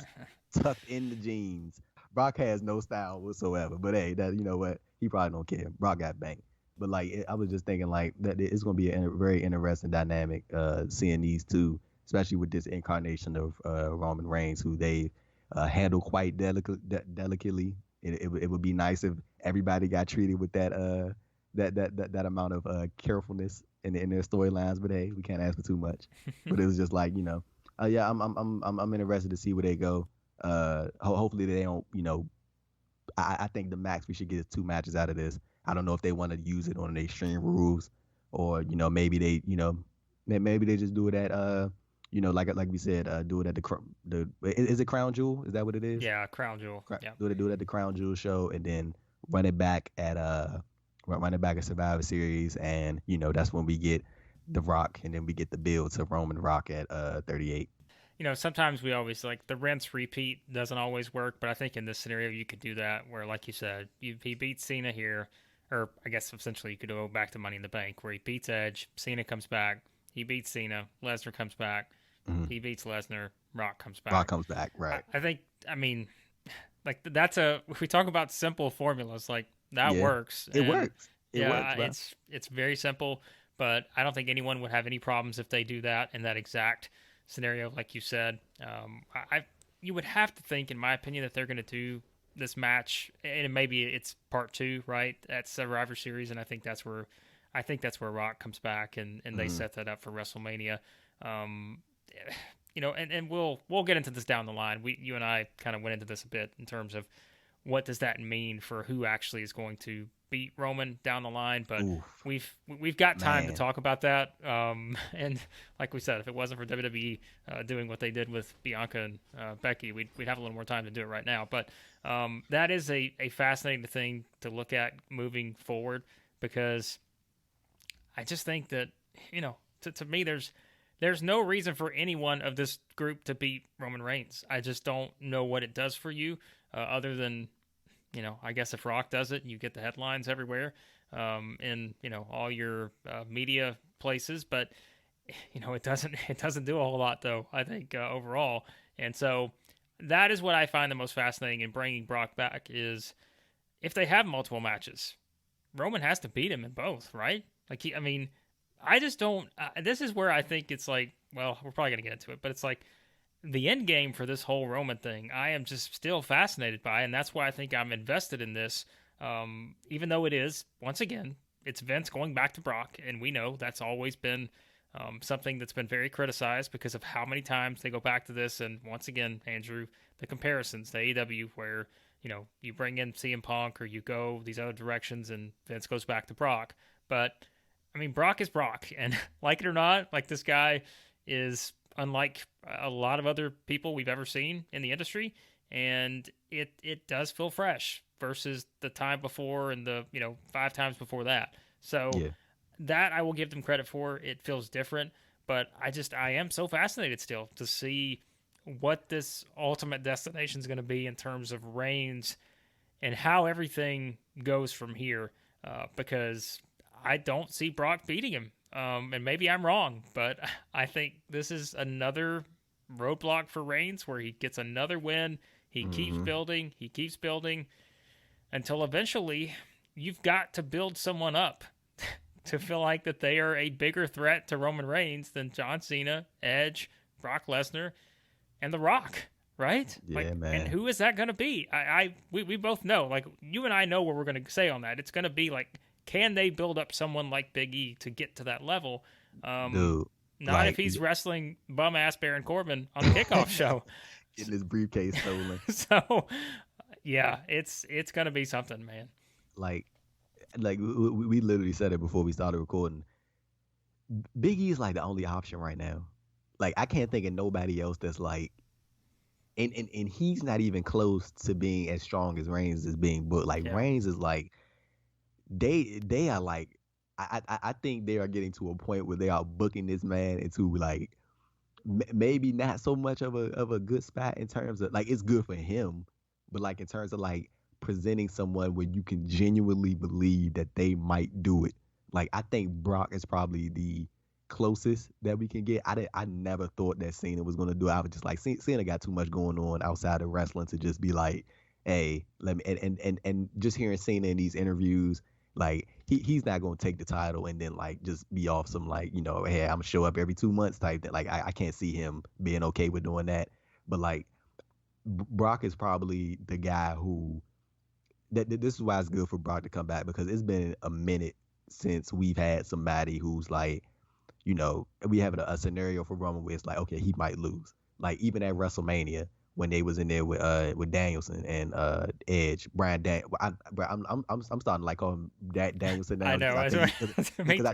tucked in the jeans. Brock has no style whatsoever. But hey, that what, he probably don't care. Brock got banged. But like, I was just thinking like that it's gonna be a very interesting dynamic, seeing these two, especially with this incarnation of Roman Reigns, who they handle quite delicately. It would be nice if everybody got treated with that amount of carefulness in their storylines. But hey, we can't ask for too much. But it was just like, yeah, I'm interested to see where they go. Hopefully they don't, I think the max we should get is 2 matches out of this. I don't know if they want to use it on the Extreme Rules, or maybe they just do it at like we said, do it at is it Crown Jewel? Is that what it is? Yeah, Crown Jewel. Yeah. Do it at the Crown Jewel show, and then run it back at Survivor Series, and that's when we get The Rock, and then we get the build to Roman Rock at 38. Sometimes we always like the rinse repeat doesn't always work, but I think in this scenario you could do that where, like you said, he beats Cena here, or I guess essentially you could go back to Money in the Bank where he beats Edge, Cena comes back, he beats Cena, Lesnar comes back, he beats Lesnar, Rock comes back. Rock comes back, right. I mean, like if we talk about simple formulas, like that works. It works. It works, it's very simple, but I don't think anyone would have any problems if they do that in that exact scenario, like you said. You would have to think, in my opinion, that they're going to do this match, and maybe it's part 2, right? At Survivor Series, and I think that's where Rock comes back, and they set that up for WrestleMania. And we'll get into this down the line. You and I kind of went into this a bit in terms of what does that mean for who actually is going to beat Roman down the line, but we've got time to talk about that. And like we said, if it wasn't for WWE doing what they did with Bianca and Becky, we'd have a little more time to do it right now. But that is a fascinating thing to look at moving forward, because I just think that, to me, there's no reason for anyone of this group to beat Roman Reigns. I just don't know what it does for you, other than, I guess if Rock does it, you get the headlines everywhere, in all your media places. But it doesn't do a whole lot, though, I think, overall. And so that is what I find the most fascinating in bringing Brock back, is if they have multiple matches, Roman has to beat him in both, right? Like I just don't. This is where I think it's like, well, we're probably gonna get into it, but it's like the end game for this whole Roman thing, I am just still fascinated by, and that's why I think I'm invested in this. Even though it is, once again, it's Vince going back to Brock, and we know that's always been something that's been very criticized because of how many times they go back to this. And once again, Andrew, the comparisons to AEW, where you bring in CM Punk or you go these other directions, and Vince goes back to Brock. But Brock is Brock, and like it or not, like, this guy is unlike a lot of other people we've ever seen in the industry, and it does feel fresh versus the time before and the 5 times before that. So that I will give them credit for. It feels different, but I am so fascinated still to see what this ultimate destination is going to be in terms of Reigns and how everything goes from here, because I don't see Brock beating him. And maybe I'm wrong, but I think this is another roadblock for Reigns where he gets another win. He keeps building until eventually you've got to build someone up to feel like that they are a bigger threat to Roman Reigns than John Cena, Edge, Brock Lesnar, and The Rock, right? Yeah, man. And who is that going to be? We both know, like, you and I know what we're going to say on that. It's going to be like, can they build up someone like Big E to get to that level? Dude, not if he's wrestling bum-ass Baron Corbin on the kickoff show. Getting his briefcase stolen. So, yeah, it's going to be something, man. Like we literally said it before we started recording. Big E is like the only option right now. Like, I can't think of nobody else that's like, and he's not even close to being as strong as Reigns is being booked. Like, Reigns is like they are like, I think they are getting to a point where they are booking this man into like maybe not so much of a good spot in terms of like it's good for him, but like in terms of like presenting someone where you can genuinely believe that they might do it. Like I think Brock is probably the closest that we can get. I never thought that Cena was gonna do it. I was just like Cena got too much going on outside of wrestling to just be like, hey, let me and just hearing Cena in these interviews, like he's not gonna take the title and then like just be off some like, hey, I'm gonna show up every 2 months type that. Like I can't see him being okay with doing that. But like Brock is probably the guy who this is why it's good for Brock to come back, because it's been a minute since we've had somebody who's like, we have a scenario for Roman where it's like, okay, he might lose. Like even at WrestleMania when they was in there with Danielson and Edge, I'm starting to like call him Danielson now. I know. Because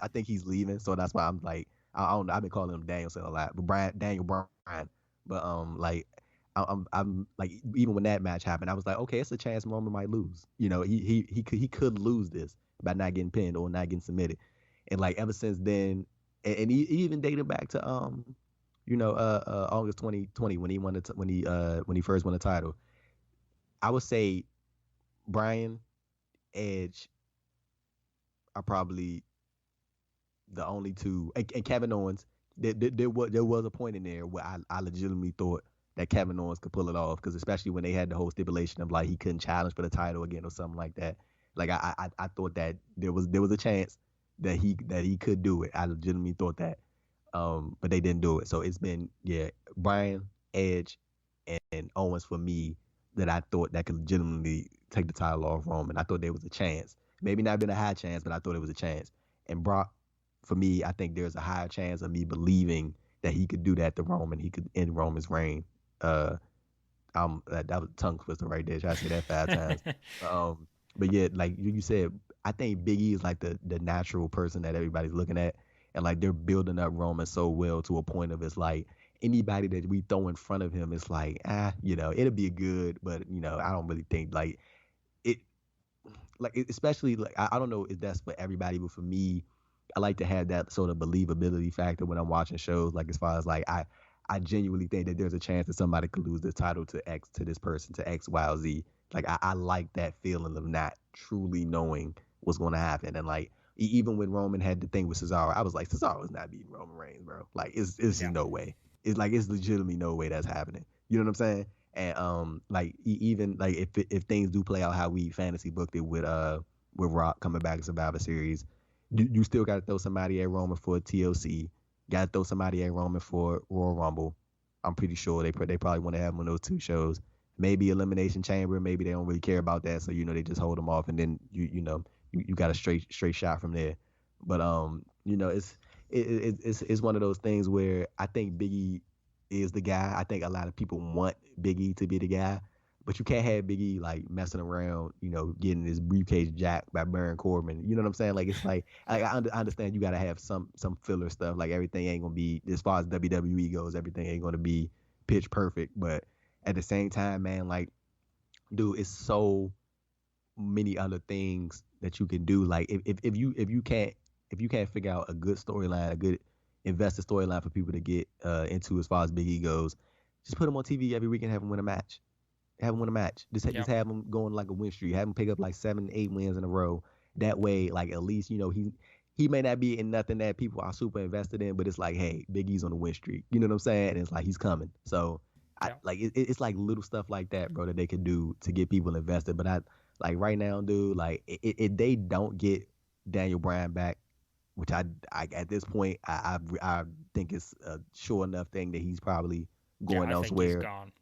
I think he's leaving, so that's why I'm like, I don't know. I've been calling him Danielson a lot, but Daniel Bryan. But like I'm like, even when that match happened, I was like, okay, it's a chance Roman might lose. He could lose this by not getting pinned or not getting submitted. And like ever since then, and he even dated back to August 2020 when he first won the title. I would say Bryan, Edge are probably the only two, and Kevin Owens. There was a point in there where I legitimately thought that Kevin Owens could pull it off, because especially when they had the whole stipulation of like he couldn't challenge for the title again or something like that. Like I thought that there was a chance that he could do it. I legitimately thought that, but they didn't do it. So it's been Bryan, Edge, and Owens for me that I thought that could legitimately take the title off Roman. I thought there was a chance, maybe not been a high chance, but I thought it was a chance. And Brock, for me, I think there's a higher chance of me believing that he could do that to Roman. He could end Roman's reign. That was a tongue twister right there. Try to say that 5 times. But yeah, like you said, I think Big E is like the natural person that everybody's looking at, and like they're building up Roman so well to a point of it's like anybody that we throw in front of him, it's like it'll be good, but I don't really think like it. Like especially like I don't know if that's for everybody, but for me, I like to have that sort of believability factor when I'm watching shows. Like as far as like I genuinely think that there's a chance that somebody could lose the title to this person, to X, Y, or Z. Like I like that feeling of not truly knowing what's going to happen. And like even when Roman had the thing with Cesaro, I was like, Cesaro is not beating Roman Reigns, bro. Like it's just no way. It's legitimately no way that's happening. You know what I'm saying? And like even like if things do play out how we fantasy booked it with Rock coming back to Survivor Series, you still got to throw somebody at Roman for TLC. Got to throw somebody at Roman for Royal Rumble. I'm pretty sure they probably want to have him on those 2 shows. Maybe Elimination Chamber. Maybe they don't really care about that, so they just hold them off, and then you got a straight shot from there. But it's one of those things where I think Big E is the guy. I think a lot of people want Big E to be the guy, but you can't have Big E like messing around, getting his briefcase jacked by Baron Corbin. You know what I'm saying? Like it's like I understand you got to have some filler stuff. Like everything ain't gonna be, as far as WWE goes, everything ain't gonna be pitch perfect. But at the same time, man, like, dude, it's so many other things that you can do. Like if you can't figure out a good storyline, a good investor storyline for people to get into as far as Big E goes, just put him on TV every week and have him win a match. Just have him going like a win streak. Have him pick up like 7, 8 wins in a row. That way, like at least he may not be in nothing that people are super invested in, but it's like, hey, Big E's on the win streak. You know what I'm saying? And it's like he's coming. So it's like little stuff like that, bro, that they can do to get people invested. But I like right now, dude, like if they don't get Daniel Bryan back, which I at this point I think it's a sure enough thing that he's probably going elsewhere. Think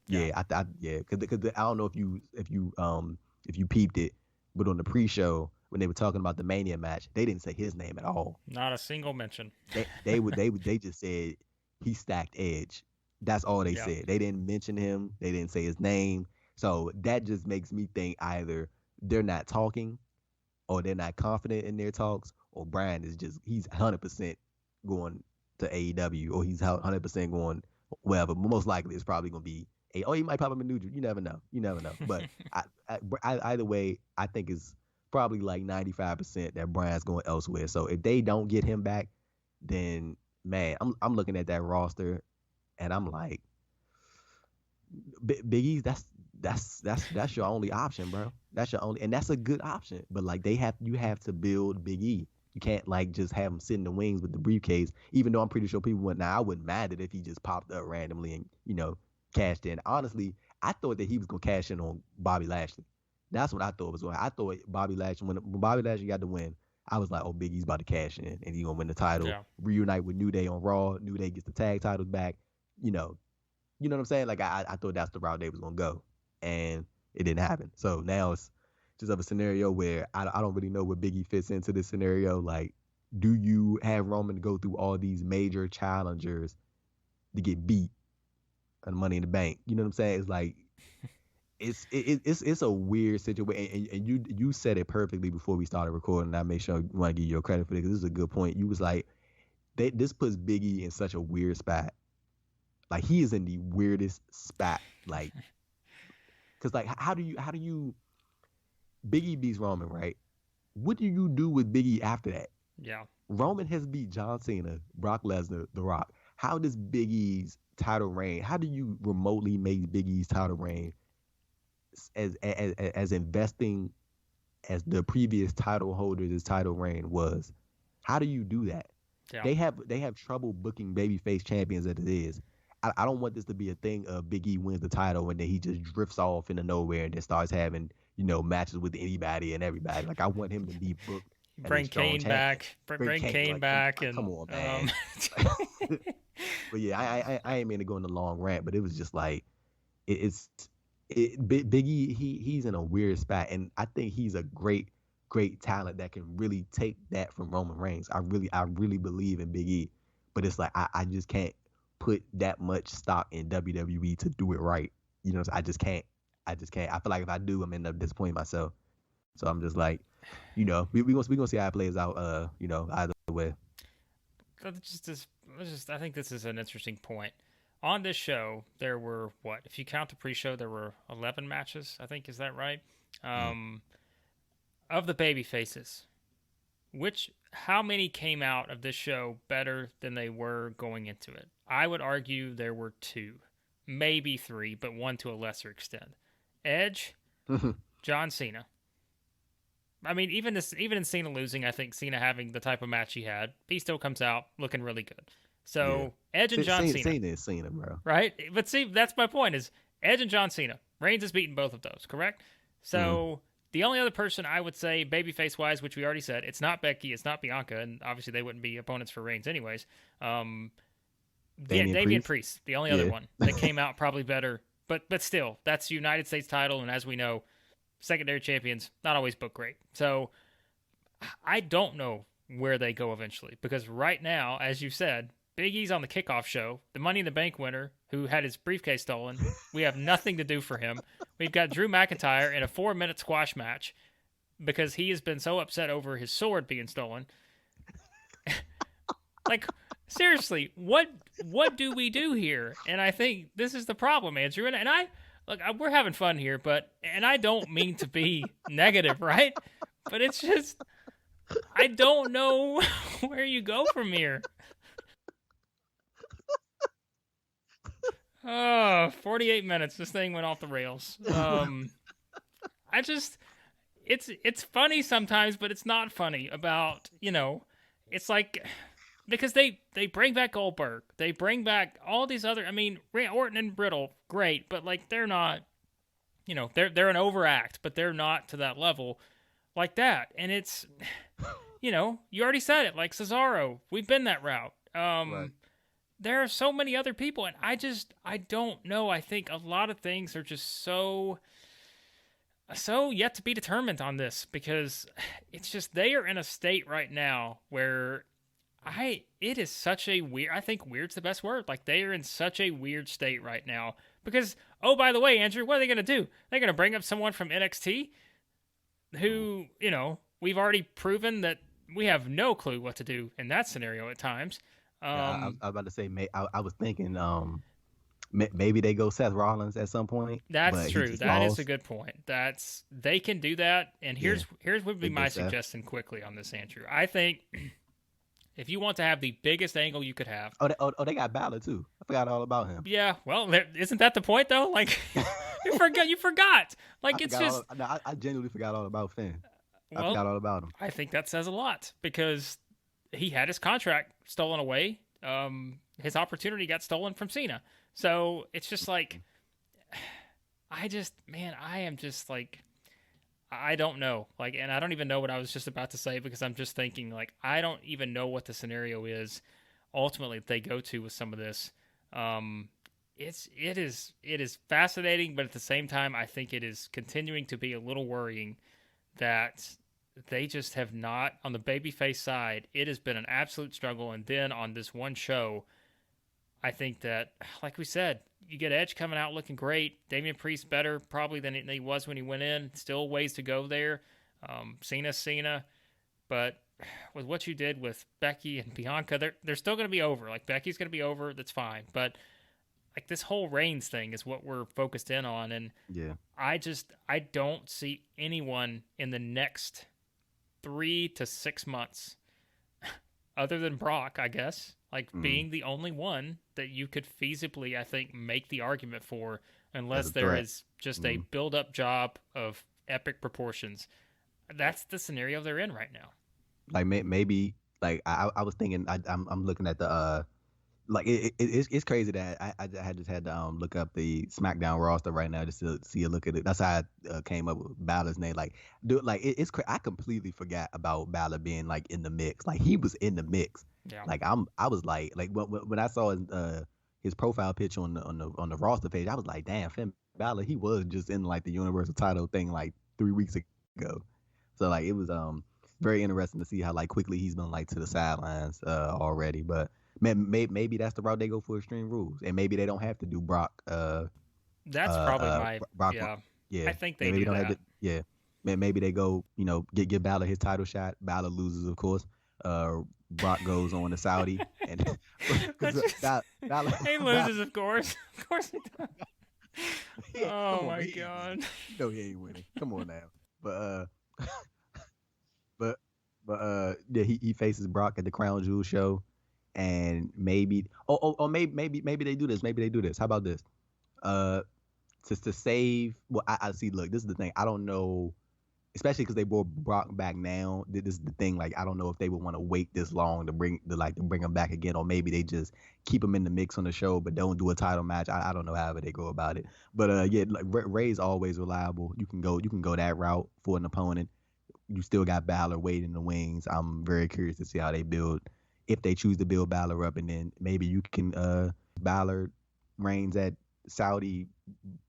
he's gone. Because I don't know if you peeped it, but on the pre-show when they were talking about the Mania match, they didn't say his name at all. Not a single mention. They just said he stacked Edge. That's all they said. They didn't mention him. They didn't say his name. So that just makes me think either they're not talking, or they're not confident in their talks, or Bryan is he's 100% going to AEW, or he's 100% going wherever. Most likely it's probably going to be he might pop up in New Jersey. You never know. But I either way, I think it's probably like 95% that Bryan's going elsewhere. So if they don't get him back, then man, I'm looking at that roster and I'm like, Big E, that's your only option, bro. That's your only, and that's a good option. But like you have to build Big E. You can't like just have him sit in the wings with the briefcase. Even though I'm pretty sure people would. Now I wouldn't mind it if he just popped up randomly and cashed in. Honestly, I thought that he was gonna cash in on Bobby Lashley. That's what I thought was going. I thought Bobby Lashley when Bobby Lashley got the win, I was like, oh, Big E's about to cash in and he's gonna win the title. Yeah. Reunite with New Day on Raw. New Day gets the tag titles back. You know what I'm saying? Like I thought that's the route they was gonna go, and it didn't happen. So now it's just of a scenario where I don't really know where Biggie fits into this scenario. Like, do you have Roman go through all these major challengers to get beat on Money in the Bank? You know what I'm saying? It's like it's a weird situation, and you said it perfectly before we started recording. And I made sure I want to give you credit for this because this is a good point. You was like, this puts Biggie in such a weird spot. Like he is in the weirdest spot, like, cause like how do you Biggie beats Roman, right? What do you do with Biggie after that? Yeah, Roman has beat John Cena, Brock Lesnar, The Rock. How does Biggie's title reign? How do you remotely make Biggie's title reign as investing as the previous title holder's title reign was? How do you do that? Yeah. They have trouble booking babyface champions as it is. I don't want this to be a thing of Big E wins the title and then he just drifts off into nowhere and then starts having, matches with anybody and everybody. Like I want him to be booked. Bring Kane back. Bring Kane back. And come on, man. But yeah, I ain't mean to go in the long rant, but it was just like Big E. He's in a weird spot, and I think he's a great talent that can really take that from Roman Reigns. I really believe in Big E, but it's like I just can't put that much stock in WWE to do it right. I just can't. I feel like if I do, I'm end up disappointing myself. So I'm just like, we gonna see how it plays out. Either way. I think this is an interesting point. On this show, there were if you count the pre-show, there were 11 matches. I think, is that right? Of the baby faces, how many came out of this show better than they were going into it? I would argue there were 2, maybe 3, but 1 to a lesser extent. Edge, John Cena. I mean, even in Cena losing, I think Cena having the type of match he had, he still comes out looking really good. So yeah. Edge and John Cena. Cena is Cena, bro. Right? But see, that's my point is Edge and John Cena. Reigns has beaten both of those, correct? So the only other person I would say, babyface-wise, which we already said, it's not Becky, it's not Bianca, and obviously they wouldn't be opponents for Reigns anyways. Damian Priest, the only other one that came out probably better. But still, that's United States title, and as we know, secondary champions, not always booked great. So I don't know where they go eventually, because right now, as you said, Big E's on the kickoff show, the Money in the Bank winner who had his briefcase stolen. We have nothing to do for him. We've got Drew McIntyre in a 4-minute squash match because he has been so upset over his sword being stolen. Like, seriously, what do we do here? And I think this is the problem, Andrew. And we're having fun here, and I don't mean to be negative, right? But it's just, I don't know where you go from here. 48 minutes. This thing went off the rails. It's funny sometimes, but it's not funny about, it's like, because they bring back Goldberg. They bring back all these other, Orton and Riddle, great, but like they're not, they're an overact, but they're not to that level like that. And it's, you already said it, like Cesaro, we've been that route. Right. There are so many other people, and I don't know. I think a lot of things are just so yet to be determined on this, because it's just, they are in a state right now where it is such a weird, I think weird's the best word. Like, they are in such a weird state right now because, oh, by the way, Andrew, what are they going to do? They're going to bring up someone from NXT who, we've already proven that we have no clue what to do in that scenario at times. I was about to say, mate, I was thinking, Maybe they go Seth Rollins at some point, That's but he true. just That is a lost. good point. They can do that. And Yeah, here's would be they go my Seth. suggestion quickly on this, Andrew. I think if you want to have the biggest angle you could have, They got Balor too. I forgot all about him. yeah, well, isn't that the point though? Like you forgot. You forgot. I Like it's forgot just all. No, I genuinely forgot all about Finn. I well, forgot all about him. I think that says a lot because he had his contract stolen away. His opportunity got stolen from Cena. So it's just like, I am just like, I don't know. Like, and I don't even know what I was just about to say because I'm just thinking, like, I don't even know what the scenario is ultimately that they go to with some of this. Um, it is fascinating, but at the same time, I think it is continuing to be a little worrying that they just have not on the babyface side. It has been an absolute struggle, and then on this one show, I think that, like we said, you get Edge coming out looking great. Damian Priest better probably than he was when he went in. Still ways to go there. Cena, but with what you did with Becky and Bianca, they're still going to be over. Like Becky's going to be over. That's fine, but like this whole Reigns thing is what we're focused in on, and Yeah, I don't see anyone in the next 3 to 6 months other than Brock, I guess, like mm, being the only one that you could feasibly, I think, make the argument for, as unless a there threat. is just a Mm. build-up job of epic proportions. That's the scenario they're in right now. Like maybe like I was thinking I'm looking at the like it's crazy that I had just had to look up the SmackDown roster right now just to see a look at it. That's how I came up with Balor's name. Like, dude, like I completely forgot about Balor being like in the mix. Like he was in the mix. Yeah. Like I was like when I saw his profile picture on the roster page, I was like, damn, Finn Balor, he was just in like the Universal title thing like 3 weeks ago. So like it was very interesting to see how like quickly he's been like to the sidelines already. But maybe that's the route they go for Extreme Rules, and maybe they don't have to do Brock. That's probably my, Brock. yeah. Yeah, I think yeah. they Maybe do don't have to. that. Yeah, maybe they go. Give Balor his title shot. Balor loses, of course. Brock goes on to Saudi, and That's because just, Balor, he Balor, loses, of course. Of course he does. Oh come on, my he ain't winning. god. He ain't winning. Come on now. But but yeah, he faces Brock at the Crown Jewel show, and maybe maybe they do this. Maybe they do this. How about this? Uh, to save. Well, I see. Look, this is the thing. I don't know, especially because they brought Brock back now. This is the thing. Like, I don't know if they would want to wait this long to bring him back again, or maybe they just keep him in the mix on the show, but don't do a title match. I don't know however they go about it. But yeah, like Ray's always reliable. You can go that route for an opponent. You still got Balor waiting in the wings. I'm very curious to see how they build, if they choose to build Balor up, and then maybe you can Balor reigns at Saudi,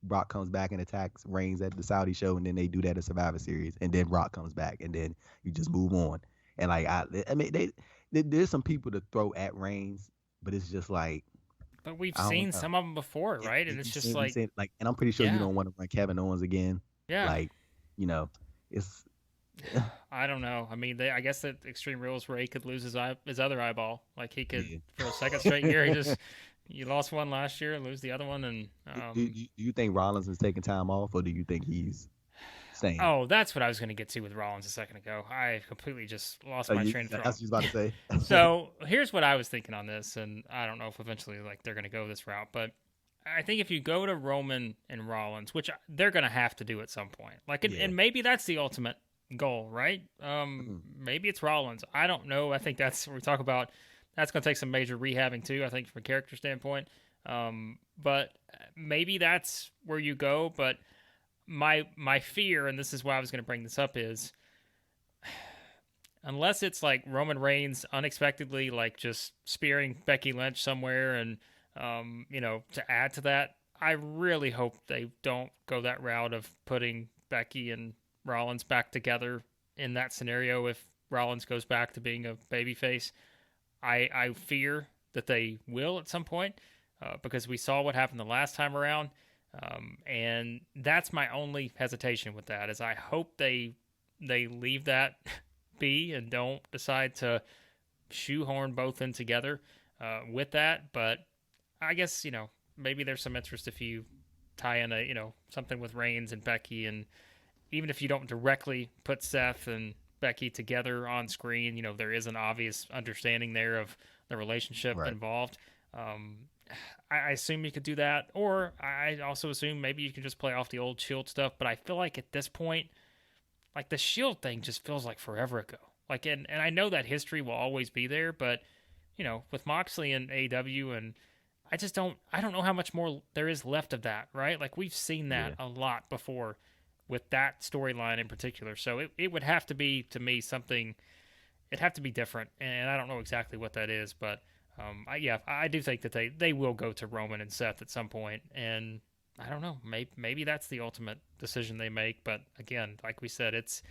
Brock comes back and attacks Reigns at the Saudi show, and then they do that at Survivor Series, and then Brock comes back, and then you just move on. And like I mean, there's some people to throw at Reigns, but it's just like But we've I don't seen know. some of them before, Yeah, right? And it's just we like, seen like, and I'm pretty sure you yeah, don't want to run Kevin Owens again. yeah. Like, you know, it's I don't know. I mean, I guess that Extreme Rules where he could lose his other eyeball. Like he could yeah. for a second straight year. You lost one last year, lose the other one, and Do you think Rollins is taking time off, or do you think he's staying? oh, that's what I was going to get to with Rollins a second ago. I completely just lost my train of That's thought. what you was about to say. So here's what I was thinking on this, and I don't know if eventually like they're going to go this route, but I think if you go to Roman and Rollins, which they're going to have to do at some point, like, Yeah. and maybe that's the ultimate goal, right? Mhm. Maybe it's Rollins. I don't know. I think that's we talk about. That's going to take some major rehabbing too. I think from a character standpoint, but maybe that's where you go. But my fear, and this is why I was going to bring this up, is unless it's like Roman Reigns unexpectedly like just spearing Becky Lynch somewhere, and to add to that, I really hope they don't go that route of putting Becky and Rollins back together in that scenario. If Rollins goes back to being a babyface, I fear that they will at some point, because we saw what happened the last time around, and that's my only hesitation with that. Is I hope they leave that be and don't decide to shoehorn both in together with that. But I guess maybe there's some interest if you tie in something with Reigns and Becky, and even if you don't directly put Seth and Becky together on screen, there is an obvious understanding there of the relationship Right. involved. I assume you could do that, or I also assume maybe you can just play off the old Shield stuff. But I feel like at this point, like the Shield thing just feels like forever ago. Like, and I know that history will always be there, but with Moxley and AEW, and I don't know how much more there is left of that, right? Like we've seen that a lot before with that storyline in particular. So it would have to be, to me, something, it'd have to be different. And I don't know exactly what that is, but I do think that they will go to Roman and Seth at some point, and I don't know, maybe that's the ultimate decision they make. But again, like we said, it's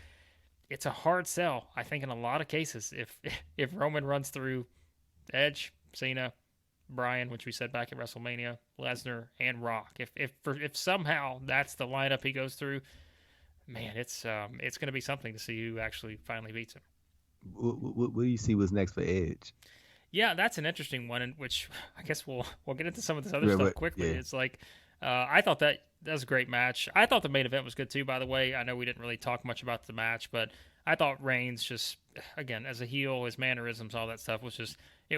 a hard sell. I think in a lot of cases, if Roman runs through Edge, Cena, Bryan, which we said back at WrestleMania, Lesnar, and Rock, if somehow that's the lineup he goes through, man, it's going to be something to see who actually finally beats him. What do you see was next for Edge? Yeah, that's an interesting one, in which I guess we'll get into some of this other stuff quickly. Yeah. It's like I thought that was a great match. I thought the main event was good too, by the way. I know we didn't really talk much about the match, but I thought Reigns just, again, as a heel, his mannerisms, all that stuff was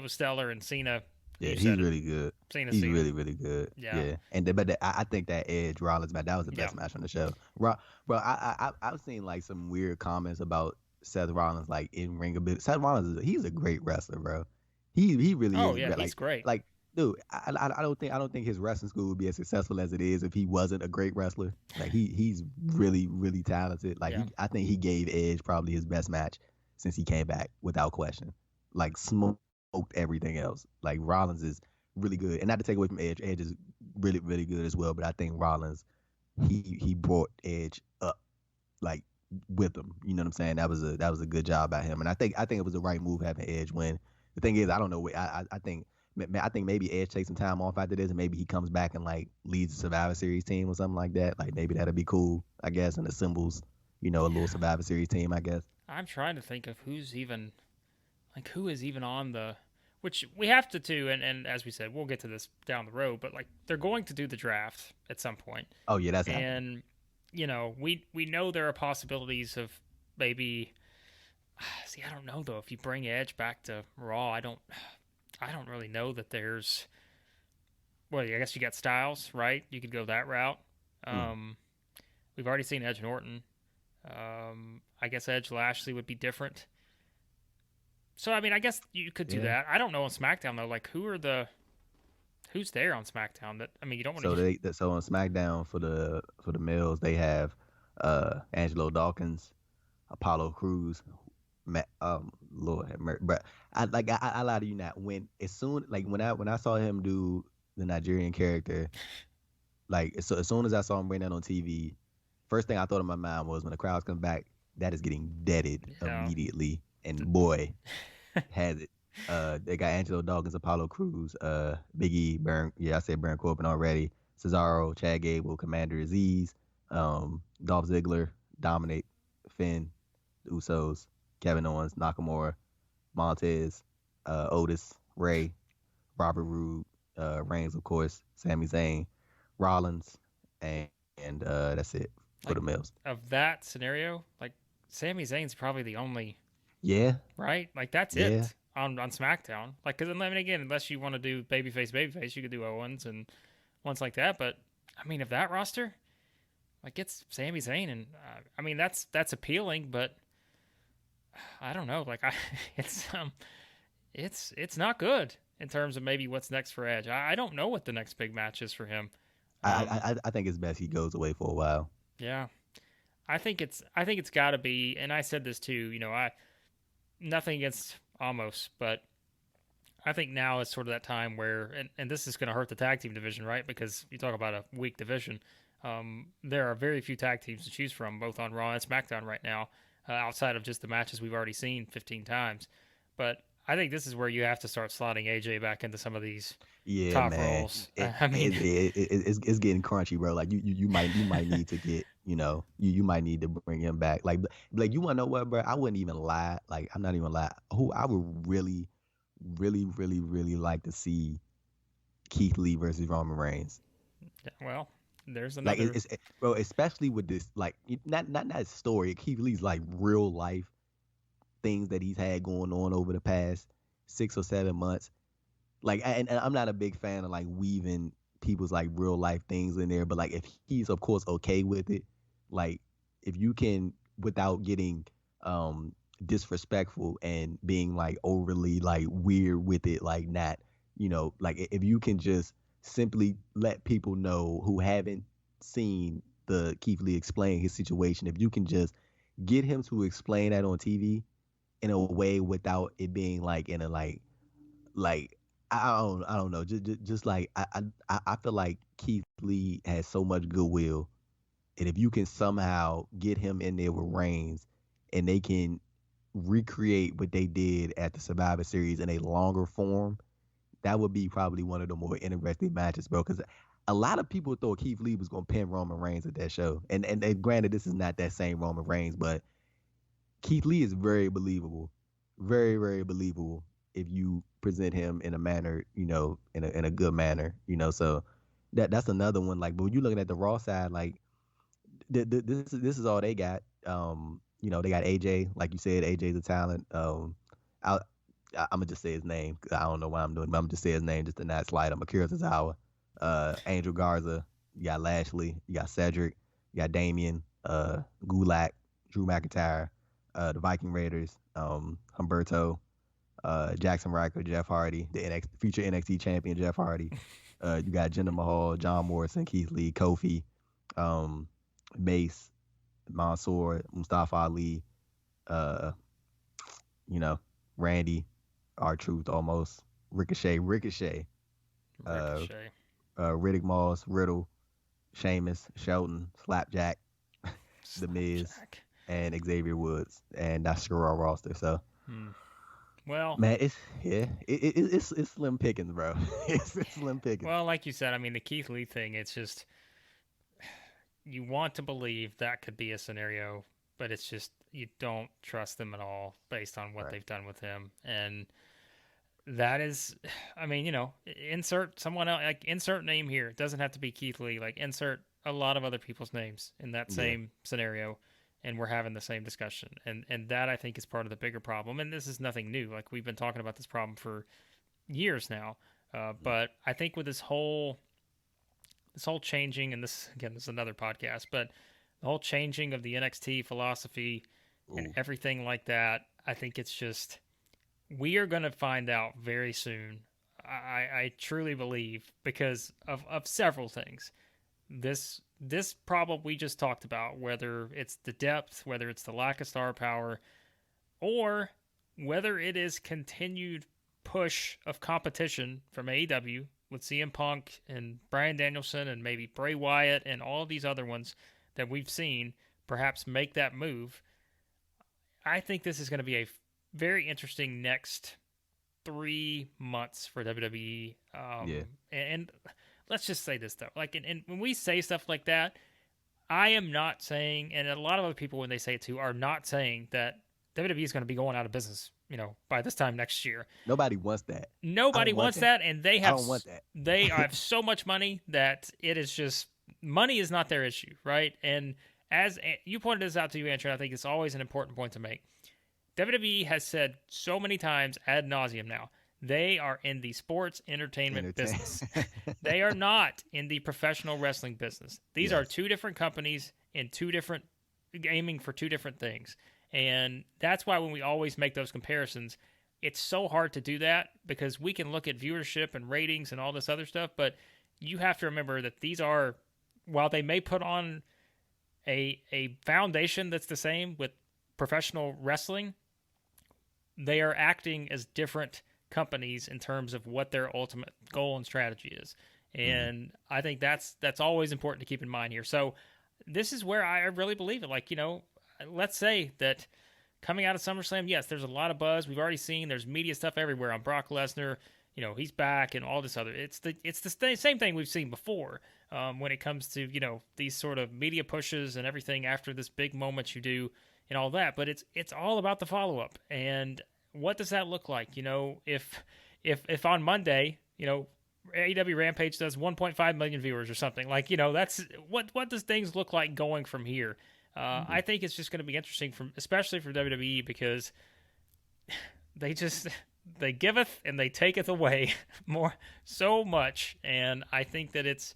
stellar. And Cena, yeah, he's really good. He's really, really good. Yeah. And I think that Edge Rollins match, that was the best match on the show. Bro, I've seen like some weird comments about Seth Rollins, like in ring a bit. Seth Rollins he's a great wrestler, bro. He really is. Oh yeah, he's great. Like, dude, I don't think his wrestling school would be as successful as it is if he wasn't a great wrestler. Like he's really, really talented. Like I think he gave Edge probably his best match since he came back, without question. Like smoked everything else. Like Rollins is really good, and not to take away from Edge. Edge is really, really good as well. But I think Rollins, he brought Edge up, like with him. You know what I'm saying? That was a good job by him, and I think it was the right move having Edge win. The thing is, I don't know. I think maybe Edge takes some time off after this, and maybe he comes back and like leads the Survivor Series team or something like that. Like maybe that'd be cool, I guess, and assembles, a little Survivor Series team, I guess. I'm trying to think of who is even on the, which we have to do, and as we said, we'll get to this down the road, but like they're going to do the draft at some point. Oh yeah, that's and happening. We know there are possibilities of maybe. See, I don't know though. If you bring Edge back to Raw, I don't really know that there's. Well, I guess you got Styles, right? You could go that route. We've already seen Edge and Orton. I guess Edge Lashley would be different. So I mean, I guess you could do that. I don't know on SmackDown though. Like, who's there on SmackDown? That I mean, you don't want to. So on SmackDown for the males, they have Angelo Dawkins, Apollo Crews. Lord have mercy, but I lie to you not. When I saw him do the Nigerian character, like as soon as I saw him bring that on TV, first thing I thought in my mind was when the crowds come back, that is getting deaded immediately, and boy, has it. They got Angelo Dawkins, Apollo Crews, Big E, Baron. Yeah, I said Baron Corbin already. Cesaro, Chad Gable, Commander Aziz, Dolph Ziggler, Dominic, Finn, the Usos, Kevin Owens, Nakamura, Montez, Otis, Ray, Robert Roode, Reigns, of course, Sami Zayn, Rollins, and that's it for the males. Of that scenario, like Sami Zayn's probably the only. Yeah. Right? Like that's it on SmackDown. Like, because I mean, again, unless you want to do babyface, you could do Owens and ones like that. But I mean, of that roster, like it's Sami Zayn, and I mean that's appealing, but. I don't know. Like it's not good in terms of maybe what's next for Edge. I don't know what the next big match is for him. I think it's best he goes away for a while. Yeah, I think it's got to be. And I said this too. Nothing against Omos, but I think now is sort of that time where, and this is going to hurt the tag team division, right? Because you talk about a weak division. There are very few tag teams to choose from, both on Raw and SmackDown right now. Outside of just the matches we've already seen 15 times. But I think this is where you have to start slotting AJ back into some of these top roles. I mean, it's getting crunchy, bro. Like you might need to get, you might need to bring him back. Like you want to know what, bro? I wouldn't even lie. Like I'm not even lie. Who I would really, really, really, really like to see Keith Lee versus Roman Reigns. Well, there's Like another. bro, especially with this, like not story. Keith Lee's like real life things that he's had going on over the past 6 or 7 months. Like, and I'm not a big fan of like weaving people's like real life things in there, but like if he's of course okay with it, like if you can without getting disrespectful and being like overly like weird with it, like not, like if you can just simply let people know who haven't seen the Keith Lee explain his situation, if you can just get him to explain that on TV in a way without it being like in a like I don't know, just like I feel like Keith Lee has so much goodwill, and if you can somehow get him in there with Reigns and they can recreate what they did at the Survivor Series in a longer form, that would be probably one of the more interesting matches, bro. Because a lot of people thought Keith Lee was gonna pin Roman Reigns at that show, and granted, this is not that same Roman Reigns, but Keith Lee is very believable, very very believable if you present him in a manner, in a good manner, So that's another one. Like, but when you're looking at the Raw side, like this is all they got. They got AJ, like you said, AJ's a talent. I'm gonna just say his name. 'Cause I don't know why I'm doing, but I'm just say his name just to not slide him. Akira Tozawa, Angel Garza. You got Lashley. You got Cedric. You got Damian, Gulak, Drew McIntyre, the Viking Raiders, Humberto, Jackson Riker, Jeff Hardy, the future NXT champion Jeff Hardy. You got Jinder Mahal, John Morrison, Keith Lee, Kofi, Mace, Mansoor, Mustafa Ali, Randy, R-Truth almost, Ricochet, Ricochet. Riddick Moss, Riddle, Sheamus, Shelton, Slapjack, The Miz, and Xavier Woods, and that's your Raw roster. So, well, man, it's slim pickings, bro. It's slim pickings. Well, like you said, I mean, the Keith Lee thing, it's just you want to believe that could be a scenario, but it's just you don't trust them at all based on what they've done with him, and that is, I mean, insert someone else, like insert name here. It doesn't have to be Keith Lee. Like insert a lot of other people's names in that same scenario, and we're having the same discussion. And that I think is part of the bigger problem. And this is nothing new. Like we've been talking about this problem for years now. But I think with this whole changing, and this is another podcast, but the whole changing of the NXT philosophy and everything like that, I think it's just, we are going to find out very soon. I truly believe, because of several things. This problem we just talked about, whether it's the depth, whether it's the lack of star power, or whether it is continued push of competition from AEW with CM Punk and Bryan Danielson and maybe Bray Wyatt and all these other ones that we've seen perhaps make that move. I think this is going to be a very interesting next 3 months for WWE. And let's just say this, though. Like, and when we say stuff like that, I am not saying, and a lot of other people, when they say it too, are not saying that WWE is going to be going out of business, by this time next year. Nobody wants that. Nobody wants that, and they have. I don't want that. They have so much money that it is just, money is not their issue, right? And as you pointed this out to you, Andrew, I think it's always an important point to make. WWE has said so many times ad nauseum now, they are in the sports entertainment business. They are not in the professional wrestling business. These are two different companies in aiming for two different things. And that's why when we always make those comparisons, it's so hard to do that, because we can look at viewership and ratings and all this other stuff, but you have to remember that these are, while they may put on a foundation that's the same with professional wrestling, they are acting as different companies in terms of what their ultimate goal and strategy is. And I think that's always important to keep in mind here. So this is where I really believe it. Like, let's say that coming out of SummerSlam, yes, there's a lot of buzz. We've already seen there's media stuff everywhere on Brock Lesnar. He's back and all this other. It's the same thing we've seen before when it comes to these sort of media pushes and everything after this big moment you do and all that. But it's all about the follow up, and what does that look like? If on Monday AEW Rampage does 1.5 million viewers or something. Like, that's what does things look like going from here? I think it's just going to be interesting, especially for WWE, because they giveth and they taketh away so much, and I think that it's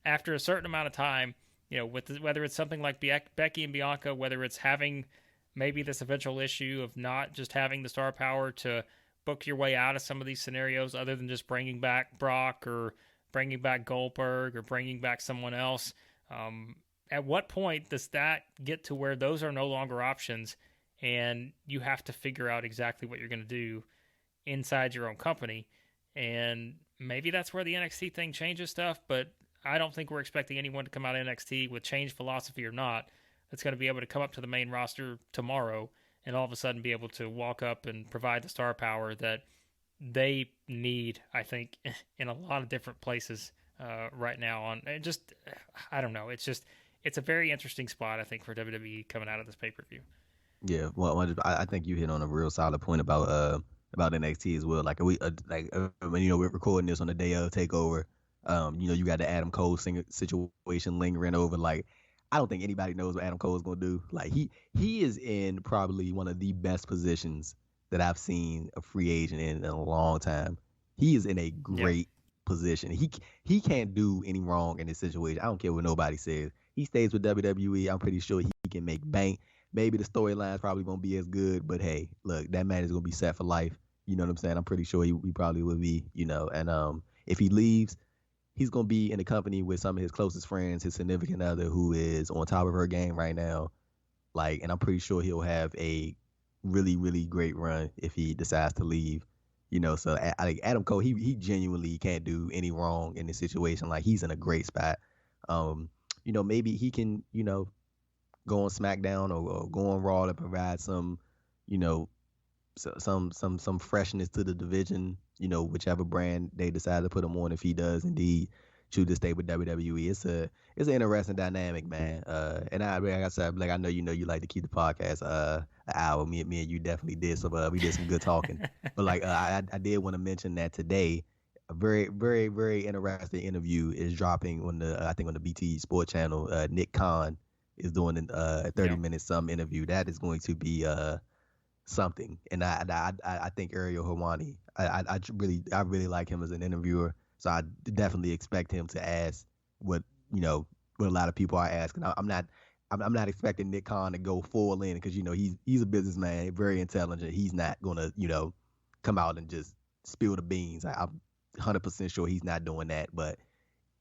after a certain amount of time, whether it's something like Becky and Bianca, whether it's having maybe this eventual issue of not just having the star power to book your way out of some of these scenarios, other than just bringing back Brock or bringing back Goldberg or bringing back someone else. At what point does that get to where those are no longer options, and you have to figure out exactly what you're going to do inside your own company? And maybe that's where the NXT thing changes stuff, but I don't think we're expecting anyone to come out of NXT with changed philosophy or not that's going to be able to come up to the main roster tomorrow and all of a sudden be able to walk up and provide the star power that they need, I think, in a lot of different places right now. I don't know. It's a very interesting spot, I think, for WWE coming out of this pay-per-view. Yeah, well, I think you hit on a real solid point about NXT as well. Like when we're recording this on the day of Takeover, you got the Adam Cole situation lingering over. Like, I don't think anybody knows what Adam Cole is gonna do. Like, he is in probably one of the best positions that I've seen a free agent in a long time. He is in a great position. He can't do any wrong in this situation. I don't care what nobody says. He stays with WWE. I'm pretty sure he can make bank. Maybe the storylines probably won't be as good, but hey, look, that man is gonna be set for life. You know what I'm saying? I'm pretty sure he probably will be. And if he leaves, he's gonna be in the company with some of his closest friends, his significant other, who is on top of her game right now. Like, and I'm pretty sure he'll have a really, really great run if he decides to leave. So Adam Cole, he genuinely can't do any wrong in this situation. Like, he's in a great spot. Maybe he can, go on SmackDown or go on Raw to provide some, some freshness to the division. Whichever brand they decide to put him on, if he does indeed choose to stay with WWE, it's an interesting dynamic, man. And like I said, Blake, I know you like to keep the podcast an hour. Me and you definitely did. So we did some good talking. But like I did want to mention that today, a very, very, very interesting interview is dropping on the BT Sport channel. Nick Khan is doing a 30-minute some interview. That is going to be something. And I think Ariel Helwani, I really like him as an interviewer. So I definitely expect him to ask what a lot of people are asking. I'm not expecting Nick Khan to go full in, because he's a businessman, very intelligent. He's not gonna come out and just spill the beans. I'm 100% sure he's not doing that. But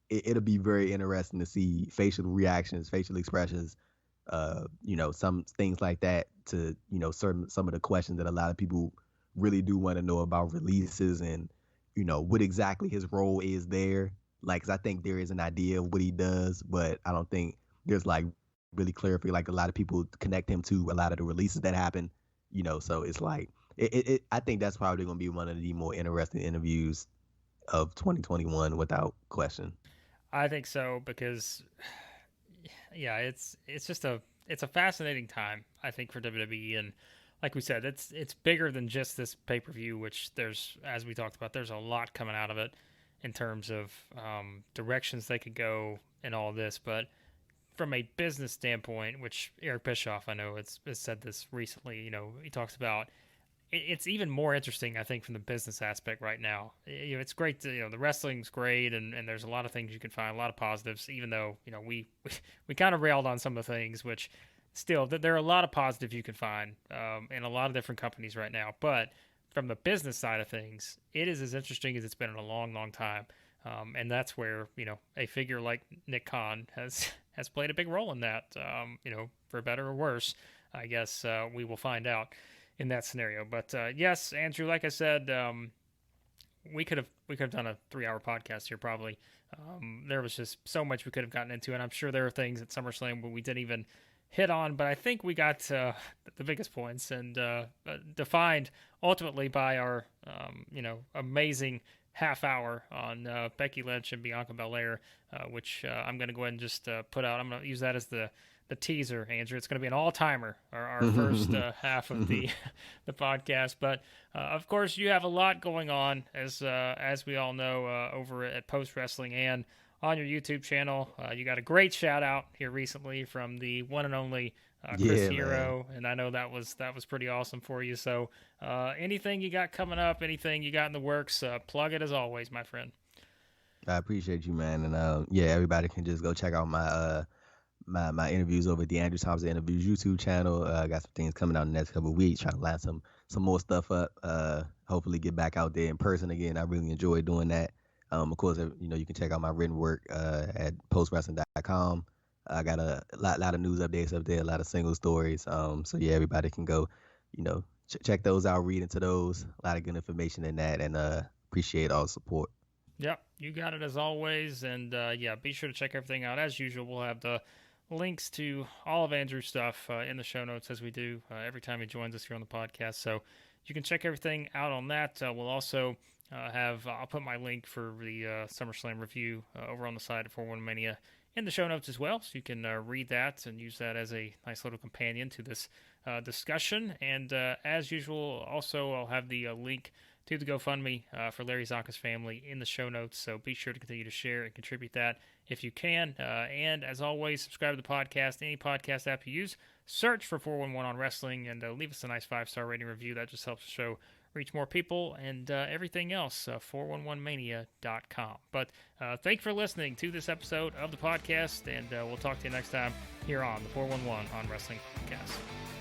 it'll be very interesting to see facial reactions, facial expressions, some things like that to some of the questions that a lot of people really do want to know about releases and what exactly his role is there. Like, 'cause I think there is an idea of what he does, but I don't think there's like really clear for, like, a lot of people connect him to a lot of the releases that happen. So it's like I think that's probably going to be one of the more interesting interviews of 2021 without question. I think so, because it's just it's a fascinating time, I think, for WWE. And like we said, it's bigger than just this pay-per-view, which as we talked about, there's a lot coming out of it in terms of directions they could go and all this. But from a business standpoint, which Eric Bischoff, I know, has said this recently, he talks about it's even more interesting, I think, from the business aspect right now. It's great to, the wrestling's great, and there's a lot of things you can find, a lot of positives, even though, we kind of railed on some of the things, which still, there are a lot of positives you can find in a lot of different companies right now. But from the business side of things, it is as interesting as it's been in a long, long time. And that's where, a figure like Nick Khan has played a big role in that, for better or worse. I guess we will find out in that scenario. But yes, Andrew, like I said, we could have done a 3-hour podcast here probably. There was just so much we could have gotten into, and I'm sure there are things at SummerSlam where we didn't even hit on, but I think we got the biggest points, and defined ultimately by our amazing half hour on Becky Lynch and Bianca Belair, which I'm going to go ahead and just put out. I'm going to use that as the the teaser, Andrew. It's going to be an all-timer, our first half of the the podcast. But of course, you have a lot going on, as we all know, over at Post Wrestling and on your YouTube channel. You got a great shout out here recently from the one and only Chris Hero, and I know that was pretty awesome for you. So anything you got coming up, anything you got in the works, plug it as always, my friend. I appreciate you, man. And yeah, everybody can just go check out my my interviews over at the Andrew Thompson Interviews YouTube channel. I got some things coming out in the next couple of weeks, trying to line some more stuff up. Hopefully get back out there in person again. I really enjoy doing that. Of course, you can check out my written work at postwrestling.com. I got a lot of news updates up there, a lot of single stories. So yeah, everybody can go, check those out, read into those. A lot of good information in that, and appreciate all the support. Yep, you got it as always. And yeah, be sure to check everything out. As usual, we'll have the links to all of Andrew's stuff in the show notes, as we do every time he joins us here on the podcast. So you can check everything out on that. We'll also I'll put my link for the SummerSlam review over on the side of 41 Mania in the show notes as well, so you can read that and use that as a nice little companion to this discussion. And as usual, also I'll have the link to the GoFundMe for Larry Zonka's family in the show notes, so be sure to continue to share and contribute that if you can. And as always, subscribe to the podcast, any podcast app you use, search for 411 on Wrestling, and leave us a nice 5-star rating review. That just helps the show reach more people, and everything else, 411mania.com. But thanks for listening to this episode of the podcast, and we'll talk to you next time here on the 411 on Wrestling Podcast.